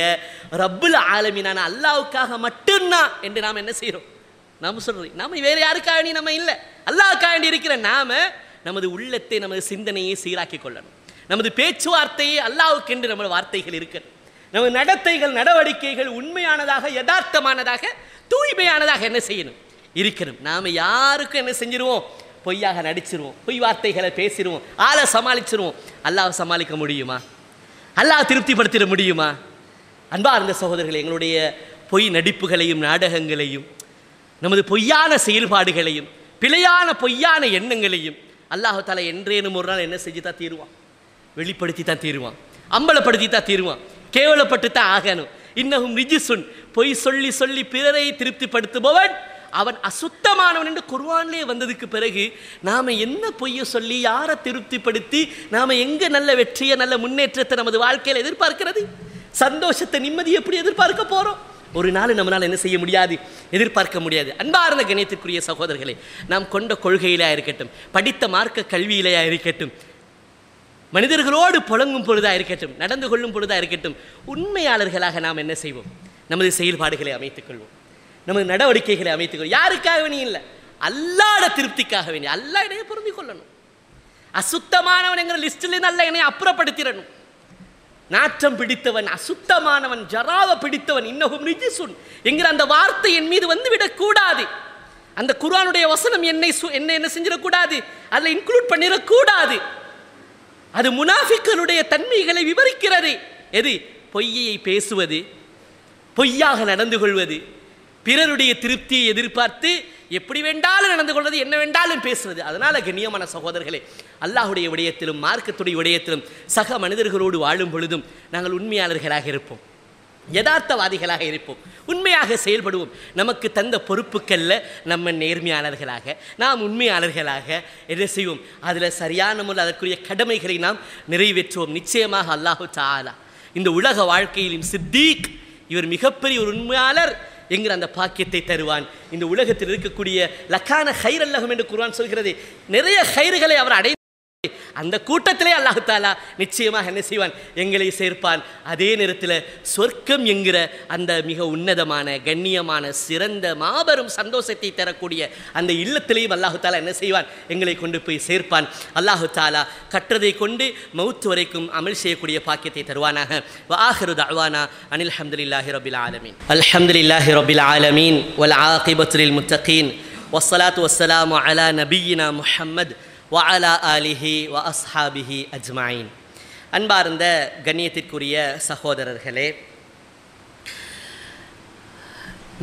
ரப்புல் ஆலமீனான அல்லாஹ்வுக்காக மட்டும்தான் என்று நாம் என்ன செய்கிறோம், நாம் சொல்கிறோம். நாம் வேறு யாருக்காக வேண்டி நம்ம இல்லை, அல்லாஹ்வுக்காக வேண்டி இருக்கிற நாம் நமது உள்ளத்தை நமது சிந்தனையை சீராக்கி கொள்ளணும். நமது பேச்சுவார்த்தையே அல்லாஹ்வுக்கென்று நம்ம வார்த்தைகள் இருக்கணும். நமது நடத்தைகள் நடவடிக்கைகள் உண்மையானதாக யதார்த்தமானதாக தூய்மையானதாக என்ன செய்யணும், இருக்கணும். நாம் யாருக்கும் என்ன செஞ்சிருவோம், பொய்யாக நடிச்சிருவோம், பொய் வார்த்தைகளை பேசிடுவோம், ஆளை சமாளிச்சிருவோம். அல்லாஹ் சமாளிக்க முடியுமா? அல்லாஹ் திருப்திப்படுத்திட முடியுமா? அன்பார்ந்த சகோதரர்களே, எங்களுடைய பொய் நடிப்புகளையும் நாடகங்களையும் நமது பொய்யான செயல்பாடுகளையும் பிழையான பொய்யான எண்ணங்களையும் அல்லாஹ் தஆலா என்றேனும் ஒரு நாள் என்ன செஞ்சு தான் தீருவான், வெளிப்படுத்தி தான் தீருவான், அம்பலப்படுத்தி தான் தீருவான், கேவலப்பட்டு தான் ஆகணும். இன்னஹும் ரிஜிசுன், பொய் சொல்லி பிறரை திருப்திப்படுத்துபவன் அவன் அசுத்தமானவன் என்று குர்ஆனிலே வந்ததுக்கு பிறகு நாம் என்ன பொய்யை சொல்லி யாரை திருப்திப்படுத்தி நாம் எங்கே நல்ல வெற்றியை நல்ல முன்னேற்றத்தை நமது வாழ்க்கையில் எதிர்பார்க்கிறது, சந்தோஷத்தை நிம்மதி எப்படி எதிர்பார்க்க போகிறோம்? ஒரு நாள் நம்மளால் என்ன செய்ய முடியாது, எதிர்பார்க்க முடியாது. அன்பார்ந்த கணியத்திற்குரிய சகோதரர்களே, நாம் கொண்ட கொள்கையிலே இருக்கட்டும், படித்த மார்க்க கல்வியிலேயா இருக்கட்டும், மனிதர்களோடு புழங்கும் பொழுதாக இருக்கட்டும், நடந்து கொள்ளும் பொழுதாக இருக்கட்டும், உண்மையாளர்களாக நாம் என்ன செய்வோம், நமது செயல்பாடுகளை அமைத்துக் கொள்வோம், நமது நடவடிக்கைகளை அமைத்துக் கொள்வோம். யாருக்காக வேணி இல்லை, அல்லாஹ்வுடைய திருப்திக்காக வேண்டி. அல்லாஹ் இடையே பொருந்தி கொள்ளணும். அசுத்தமானவன் என்கிற லிஸ்டிலிருந்து அல்லாஹ் என்னை அப்புறப்படுத்திடணும். நாற்றம் பிடித்தவன், அசுத்தமானவன், ஜராவ பிடித்தவன், இன்னஹும் ரிஜிசுன் என்கிற அந்த வார்த்தை என் மீது வந்துவிடக்கூடாது. அந்த குர்ஆனுடைய வசனம் என்னை என்ன செஞ்சிடக்கூடாது, அதில் இன்க்ளூட் பண்ணிடக்கூடாது. அது முனாஃபிக்களுடைய தன்மைகளை விவரிக்கிறது. எது? பொய்யை பேசுவது, பொய்யாக நடந்து கொள்வது, பிறருடைய திருப்தியை எதிர்பார்த்து எப்படி வேண்டாலும் நடந்து கொள்வது, என்ன வேண்டாலும் பேசுவது. அதனால் கண்ணியமான சகோதரர்களே, அல்லாஹுடைய விடயத்திலும் மார்க்கத்துடைய விடயத்திலும் சக மனிதர்களோடு வாழும் பொழுதும் நாங்கள் உண்மையாளர்களாக இருப்போம், யதார்த்தவாதிகளாக இருப்போம், உண்மையாக செயல்படுவோம். நமக்கு தந்த பொறுப்புக்களில் நம்ம நேர்மையாளர்களாக, நாம் உண்மையாளர்களாக என்ன செய்வோம், அதில் சரியான முறையில் அதற்குரிய கடமைகளை நாம் நிறைவேற்றுவோம். நிச்சயமாக அல்லாஹு தஆலா இந்த உலக வாழ்க்கையிலும் சித்தீக், இவர் மிகப்பெரிய ஒரு உண்மையாளர் என்கிற அந்த பாக்கியத்தை தருவான். இந்த உலகத்தில் இருக்கக்கூடிய லக்கான ஹைர் அல்லஹும் என்று குர்ஆன் சொல்கிறது. நிறைய ஹைர்களை அவர் அடை அந்த கூட்டத்திலே அல்லாஹ் தஆலா நிச்சயமாக என்ன செய்வான், எங்களை சேர்ப்பான். அதே நேரத்தில் சொர்க்கம் என்கிற அந்த மிக உன்னதமான கண்ணியமான சிறந்த மாபெரும் சந்தோஷத்தை தரக்கூடிய அந்த இல்லத்திலேயும் அல்லாஹ் தஆலா என்ன செய்வான், எங்களை கொண்டு போய் சேர்ப்பான். அல்லாஹ் தஆலா கற்றதை கொண்டு மௌத் வரைக்கும் அமல் செய்யக்கூடிய பாக்கியத்தை தருவானாக. வ ஆகிரு தஅவானா அனில் ஹம்துலில்லாஹி ரப்பில் ஆலமீன். அல்ஹம்துலில்லாஹி ரப்பில் ஆலமீன் வல் ஆகிபத்து லில் முத்தகீன் வஸ்ஸலாத்து வஸ்ஸலாமு அலா நபியினா முஹம்மத் وعلى آله وأصحابه أجمعين. அன்பார்ந்த கண்ணியத்திற்குரிய சகோதரர்களே,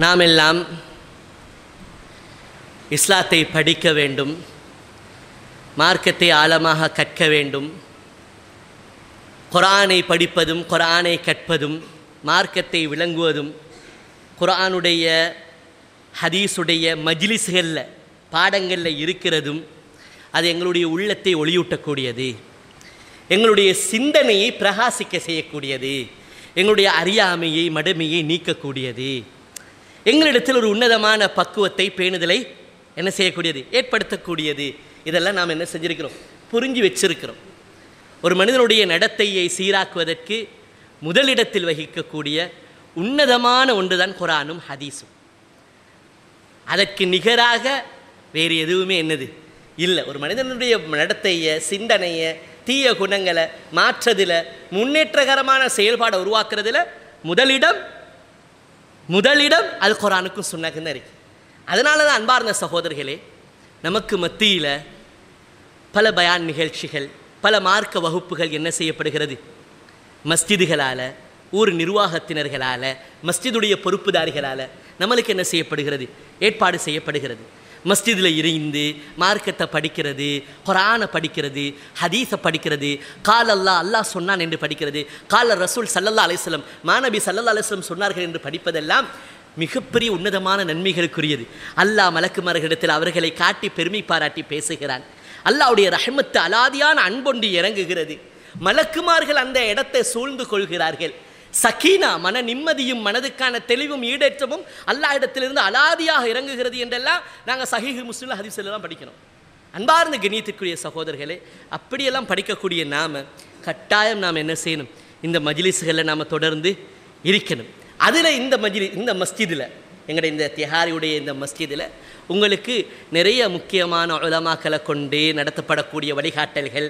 நாம் எல்லாம் இஸ்லாத்தை படிக்க வேண்டும், மார்க்கத்தை ஆழமாக கற்க வேண்டும். குர்ஆனை படிப்பதும் குர்ஆனை கற்பதும் மார்க்கத்தை விளங்குவதும் குர்ஆனுடைய ஹதீஸுடைய மஜ்லிஸ்களில் பாடங்களில் இருக்கிறதும் அது எங்களுடைய உள்ளத்தை ஒளியூட்டக்கூடியது, எங்களுடைய சிந்தனையை பிரகாசிக்க செய்யக்கூடியது, எங்களுடைய அறியாமையை மடமையை நீக்கக்கூடியது, எங்களிடத்தில் ஒரு உன்னதமான பக்குவத்தை பேணுதலை என்ன செய்யக்கூடியது, ஏற்படுத்தக்கூடியது. இதெல்லாம் நாம் என்ன செஞ்சுருக்கிறோம், புரிஞ்சு வச்சிருக்கிறோம். ஒரு மனிதனுடைய நடத்தையை சீராக்குவதற்கு முதலிடத்தில் வகிக்கக்கூடிய உன்னதமான ஒன்று தான் குர்ஆனும் ஹதீஸும். அதற்கு நிகராக வேறு எதுவுமே என்னது இல்லை. ஒரு மனிதனுடைய நடத்தையை, சிந்தனையை, தீய குணங்களை மாற்றதில், முன்னேற்றகரமான செயல்பாடை உருவாக்குறதுல முதலிடம் அது குர்ஆனுக்கும் சுன்னத்துக்கும் தான் இருக்குது. அதனால தான் அன்பார்ந்த சகோதரர்களே, நமக்கு மத்தியில் பல பயான் நிகழ்ச்சிகள், பல மார்க்க வகுப்புகள் என்ன செய்யப்படுகிறது, மஸ்ஜிதுகளால், ஊர் நிர்வாகத்தினர்களால், மஸ்ஜிதுடைய பொறுப்புதாரிகளால் நம்மளுக்கு என்ன செய்யப்படுகிறது, ஏற்பாடு செய்யப்படுகிறது. மஸ்ஜிதில் இருந்து மார்க்கத்தை படிக்கிறது, குர்ஆனை படிக்கிறது, ஹதீஸை படிக்கிறது, கால் அல்லாஹ் சொன்னான் என்று படிக்கிறது, கால ரசூல் ஸல்லல்லாஹு அலைஹி வஸல்லம் மாநபி ஸல்லல்லாஹு அலைஹி வஸல்லம் சொன்னார்கள் என்று படிப்பதெல்லாம் மிகப்பெரிய உன்னதமான நன்மைகளுக்குரியது. அல்லாஹ் மலக்குமார்களிடத்தில் அவர்களை காட்டி பெருமை பாராட்டி பேசுகிறான். அல்லாஹ்வுடைய ரஹ்மத்து அலாதியான அன்பொண்டு இறங்குகிறது. மலக்குமார்கள் அந்த இடத்தை சூழ்ந்து கொள்கிறார்கள். சக்கீனா, மன நிம்மதியும் மனதுக்கான தெளிவும் ஈடேற்றமும் அல்லாஹ் இடத்திலிருந்து அலாதியாக இறங்குகிறது என்றெல்லாம் நாங்கள் சஹீஹ் முஸ்லிம் ஹதீஸ்லாம் படிக்கணும். அன்பார்ந்த கண்ணியத்திற்குரிய சகோதரர்களே, அப்படியெல்லாம் படிக்கக்கூடிய நாம் கட்டாயம் நாம் என்ன செய்யணும், இந்த மஜ்லிஸ்களில் நாம் தொடர்ந்து இருக்கணும். அதில் இந்த மஸ்ஜிதில், எங்களுடைய இந்த திஹாரியுடைய இந்த மஸ்ஜிதில் உங்களுக்கு நிறைய முக்கியமான உலமாக்களை கொண்டு நடத்தப்படக்கூடிய வழிகாட்டல்கள்,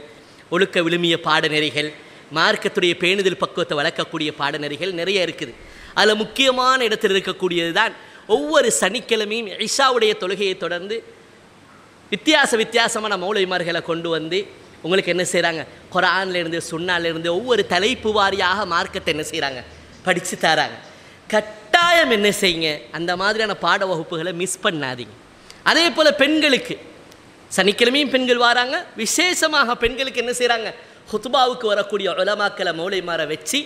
ஒழுக்க விழுமிய பாடநெறிகள், மார்க்கத்துடைய பேணுதல் பக்குவத்தை வளர்க்கக்கூடிய பாடநெறிகள் நிறைய இருக்குது. அதில் முக்கியமான இடத்தில் இருக்கக்கூடியது தான் ஒவ்வொரு சனிக்கிழமையும் இஷாவுடைய தொழுகையை தொடர்ந்து வித்தியாசமான மௌலவிமார்களை கொண்டு வந்து உங்களுக்கு என்ன செய்கிறாங்க, குர்ஆன்லேருந்து சுன்னாலேருந்து ஒவ்வொரு தலைப்பு வாரியாக மார்க்கத்தை என்ன செய்கிறாங்க, படித்து தராங்க. கட்டாயம் என்ன செய்யுங்க, அந்த மாதிரியான பாட வகுப்புகளை மிஸ் பண்ணாதீங்க. அதே போல் பெண்களுக்கு சனிக்கிழமையும் பெண்கள் வராங்க. விசேஷமாக பெண்களுக்கு என்ன செய்கிறாங்க, ஹுத்பாவுக்கு வரக்கூடிய உலமாக்களை மௌலைமாரை வச்சு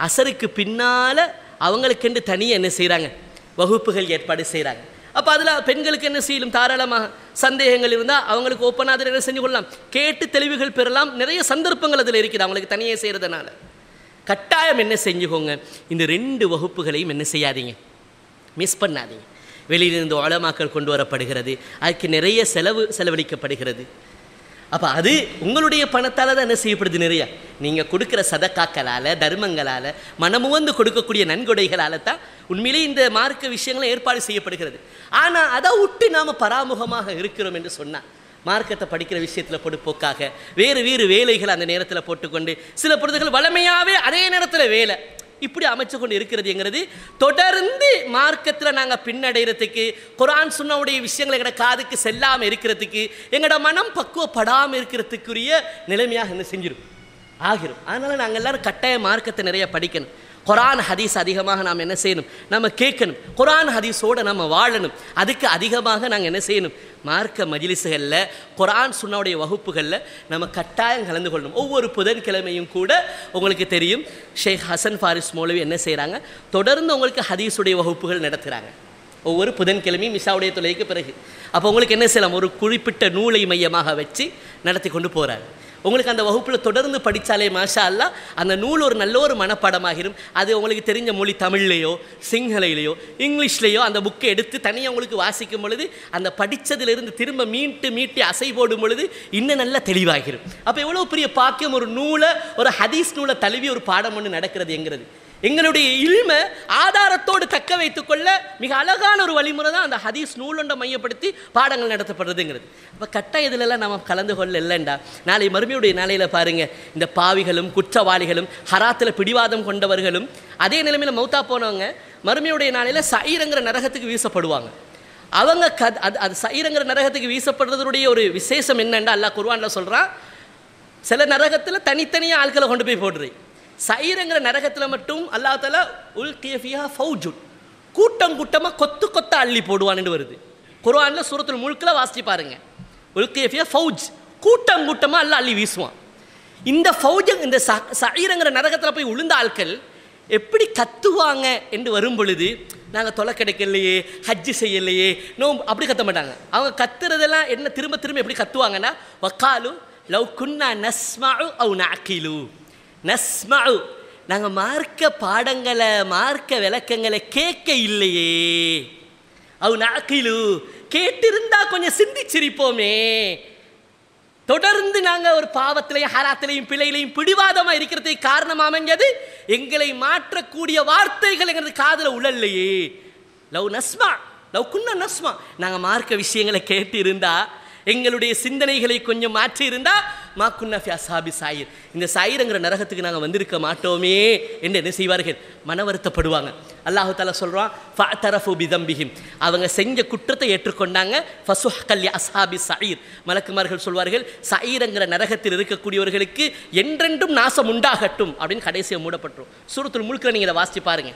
அசருக்கு பின்னால் அவங்களுக்கென்று தனியாக என்ன செய்கிறாங்க, வகுப்புகள் ஏற்பாடு செய்கிறாங்க. அப்போ அதில் பெண்களுக்கு என்ன செய்யலும், தாராளமாக சந்தேகங்கள் இருந்தால் அவங்களுக்கு ஓப்பனாக அதில் என்ன செஞ்சு கொள்ளலாம், கேட்டு தெளிவுகள் பெறலாம். நிறைய சந்தர்ப்பங்கள் அதில் இருக்குது அவங்களுக்கு தனியாக செய்கிறதுனால. கட்டாயம் என்ன செஞ்சுக்கோங்க, இந்த 2 வகுப்புகளையும் என்ன செய்யாதீங்க, மிஸ் பண்ணாதீங்க. வெளியிலிருந்து உலமாக்கள் கொண்டு வரப்படுகிறது, அதுக்கு நிறைய செலவழிக்கப்படுகிறது. அப்போ அது உங்களுடைய பணத்தால் தான் என்ன செய்யப்படுது, நிறையா நீங்கள் கொடுக்குற சதக்காக்களால், தர்மங்களால், மனமுவந்து கொடுக்கக்கூடிய நன்கொடைகளால் தான் உண்மையிலேயே இந்த மார்க்க விஷயங்களும் ஏற்பாடு செய்யப்படுகிறது. ஆனால் அதை விட்டு நாம் பராமுகமாக இருக்கிறோம் என்று சொன்னால், மார்க்கத்தை படிக்கிற விஷயத்தில் பொடுப்போக்காக வேறு வேலைகள் அந்த நேரத்தில் போட்டுக்கொண்டு, சில பொழுதுகள் வளமையாகவே அதே நேரத்தில் வேலை இப்படி அமைச்சு கொண்டு இருக்கிறதுங்கிறது தொடர்ந்து மார்க்கத்தில் நாங்கள் பின்னடைகிறதுக்கு, குர்ஆன் சுன்னாவுடைய விஷயங்கள் எங்களோட காதுக்கு செல்லாமல் இருக்கிறதுக்கு, எங்களோட மனம் பக்குவப்படாமல் இருக்கிறதுக்குரிய நிலைமையாக என்ன செஞ்சிடும், ஆகிரும். அதனால் நாங்கள் எல்லோரும் கட்டாய மார்க்கத்தை நிறைய படிக்கணும். குர்ஆன் ஹதீஸ் அதிகமாக நாம் என்ன செய்யணும், நம்ம கேட்கணும். குர்ஆன் ஹதீஸோடு நம்ம வாழணும். அதுக்கு அதிகமாக நாங்கள் என்ன செய்யணும், மார்க்க மஜ்லிஸ்களில், குர்ஆன் சுன்னாவுடைய வகுப்புகளில் நம்ம கட்டாயம் கலந்து கொள்ளணும். ஒவ்வொரு புதன்கிழமையும் கூட உங்களுக்கு தெரியும், ஷேக் ஹசன் ஃபாரிஸ் மௌலவி என்ன செய்கிறாங்க, தொடர்ந்து உங்களுக்கு ஹதீஸுடைய வகுப்புகள் நடத்துகிறாங்க. ஒவ்வொரு புதன்கிழமையும் இஷாவுடைய தொழுகைக்கு பிறகு. அப்போ உங்களுக்கு என்ன செய்யலாம், ஒரு குறிப்பிட்ட நூலை மையமாக வச்சு நடத்தி கொண்டு போகிறாங்க. உங்களுக்கு அந்த வகுப்பில் தொடர்ந்து படித்தாலே மாஷா அல்லாஹ் அந்த நூல் ஒரு நல்ல ஒரு மனப்பாடமாகிரும். அது உங்களுக்கு தெரிஞ்ச மொழி தமிழ்லையோ சிங்களலையோ இங்கிலீஷ்லேயோ அந்த புக்கை எடுத்து தனியாக உங்களுக்கு வாசிக்கும் பொழுது, அந்த படித்ததிலிருந்து திரும்ப மீட்டி அசை போடும் பொழுது இன்னும் நல்லா தெளிவாகிரும். அப்போ எவ்வளோ பெரிய பாக்கியம், ஒரு நூலை, ஒரு ஹதீஸ் நூலை தழுவி ஒரு பாடம் ஒன்று நடக்கிறதுங்கிறது. எங்களுடைய இல்மை ஆதாரத்தோடு தக்க வைத்துக் கொள்ள மிக அழகான ஒரு வழிமுறை தான் அந்த ஹதீஸ் நூலொன்றை மையப்படுத்தி பாடங்கள் நடத்தப்படுறதுங்கிறது. அப்போ கட்டாய இதிலெல்லாம் நம்ம கலந்து கொள்ள இல்லைண்டா, நாளை மறுமையுடைய நாளையில் பாருங்கள், இந்த பாவிகளும் குற்றவாளிகளும் ஹராத்தில் பிடிவாதம் கொண்டவர்களும் அதே நிலைமையில் மௌத்தா போனவங்க மறுமையுடைய நாளையில் சஈரங்கிற நரகத்துக்கு வீசப்படுவாங்க. அவங்க அது சஈரங்கிற நரகத்துக்கு வீசப்படுறதுடைய ஒரு விசேஷம் என்னென்னா, அல்லாஹ் குர்ஆனில் சொல்கிறான், சில நரகத்தில் தனித்தனியாக ஆட்களை கொண்டு போய் போடுறது. சைரங்கிற நரகத்தில் மட்டும் அல்லாஹ் தஆலா உல்கிய ஃபிஹா ஃபௌஜுன், கூட்டம் கூட்டமாக கொத்து கொத்த அள்ளி போடுவான்னு வருது. குர்ஆனில் சூரத்துல் முல்கில் வாசிச்சு பாருங்க. உல்கிய ஃபிஹா ஃபௌஜ், கூட்டம் கூட்டமாக அல்லாஹ் அள்ளி வீசுவான். இந்த ஃபௌஜ் இந்த சைரங்கிற நரகத்தில் போய் உளுந்த ஆட்கள் எப்படி கத்துவாங்க என்று வரும் பொழுது, நாங்கள் தொலை கிடைக்கலையே, ஹஜ்ஜு செய்யலையே, அப்படி கத்த மாட்டாங்க. அவங்க கத்துறதெல்லாம் என்ன திரும்ப திரும்ப எப்படி கத்துவாங்கன்னா, வக்காலு லவ் குன்னா நஸ்மஉ அவ் நஅகிலு. நஸ்மஉ, நாங்கள் மார்க்க பாடங்களை மார்க்க விளக்கங்களை கேட்க இல்லையே, அவ் நஅகிலு, கேட்டிருந்தா கொஞ்சம் சிந்திச்சிருப்போமே. தொடர்ந்து நாங்கள் ஒரு பாவத்திலையும் ஹராத்திலையும் பிழையிலையும் பிடிவாதமாக இருக்கிறதுக்கு காரணம் அமைஞ்சது எங்களை மாற்றக்கூடிய வார்த்தைகள் எங்களது காதில் உழல்லையே. லவ் நஸ்மா, லவ் குன்னா நஸ்மா, நாங்கள் மார்க்க விஷயங்களை கேட்டு இருந்தா, எங்களுடைய சிந்தனைகளை கொஞ்சம் மாற்றி இருந்தா, மா குன்னா ஃபி அஸ்ஹாபி சாயிர், இந்த சாயிரங்கிற நரகத்துக்கு நாங்கள் வந்திருக்க மாட்டோமே என்று என்ன செய்வார்கள், மன வருத்தப்படுவாங்க. அல்லாஹு தஆலா சொல்றான், ஃபஅதரஃபு பிதம்பிஹிம், அவங்க செஞ்ச குற்றத்தை ஏற்றுக்கொண்டாங்க. ஃபசுஹ்கல் லி அஸ்ஹாபி சாயிர், மலக்குமார்கள் சொல்வார்கள், சாயிரங்கிற நரகத்தில் இருக்கக்கூடியவர்களுக்கு என்றென்றும் நாசம் உண்டாகட்டும் அப்படின்னு கடைசியை மூடப்பட்டுரும். சூரத்துல் முல்கில் நீங்கள் இதை வாசிச்சு பாருங்க.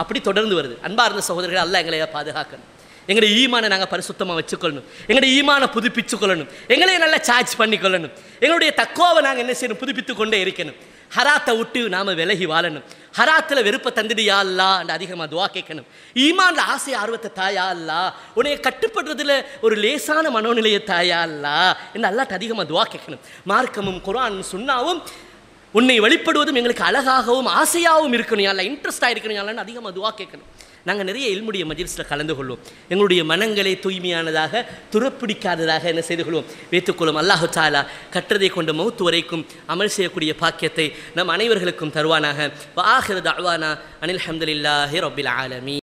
அப்படி தொடர்ந்து வருது. அன்பார்ந்த சகோதரர்கள், அல்லாஹ் எங்களை பாதுகாக்கணும். எங்களுடைய ஈமானை நாங்கள் பரிசுத்தமாக வச்சுக்கொள்ளணும். எங்களுடைய ஈமானை புதுப்பிச்சு கொள்ளணும். எங்களையே நல்லா சார்ஜ் பண்ணிக்கொள்ளணும். எங்களுடைய தக்குவாவை நாங்கள் என்ன செய்யணும், புதுப்பித்து கொண்டே இருக்கணும். ஹராத்தை விட்டு நாம் விலகி வாழணும். ஹராத்தில் வெறுப்பை தந்துடு யா அல்லாஹ் என்று அதிகமாக துவா கேட்கணும். ஈமான்ல ஆசை ஆர்வத்தை தாயா அல்லாஹ், உன்னைய கட்டுப்படுறதுல ஒரு லேசான மனோநிலையை தாயா அல்லாஹ் என்று அல்லாஹ்ட்ட அதிகமாக துவா கேட்கணும். மார்க்கமும் குர்ஆனும் சுன்னாவும் உன்னை வெளிப்படுவதும் எங்களுக்கு அழகாகவும் ஆசையாகவும் இருக்கணும் யா அல்லாஹ், இன்ட்ரெஸ்டாக இருக்கணும் யா அல்லாஹ்னு அதிகமாக துவா கேட்கணும். நாங்கள் நிறைய இல்முடைய மஜ்லிஸில் கலந்து கொள்வோம். எங்களுடைய மனங்களை தூய்மையானதாக துறப்பிடிக்காததாக என்ன செய்து கொள்வோம், வைத்துக்கொள்வோம். அல்லாஹு தஆலா கற்றதை கொண்டு மௌத்து வரைக்கும் அமல் செய்யக்கூடிய பாக்கியத்தை நம் அனைவர்களுக்கும் தருவானாக. வ ஆகிரு தஅவானா அனில் ஹம்துலில்லாஹி ரப்பில் ஆலமீன்.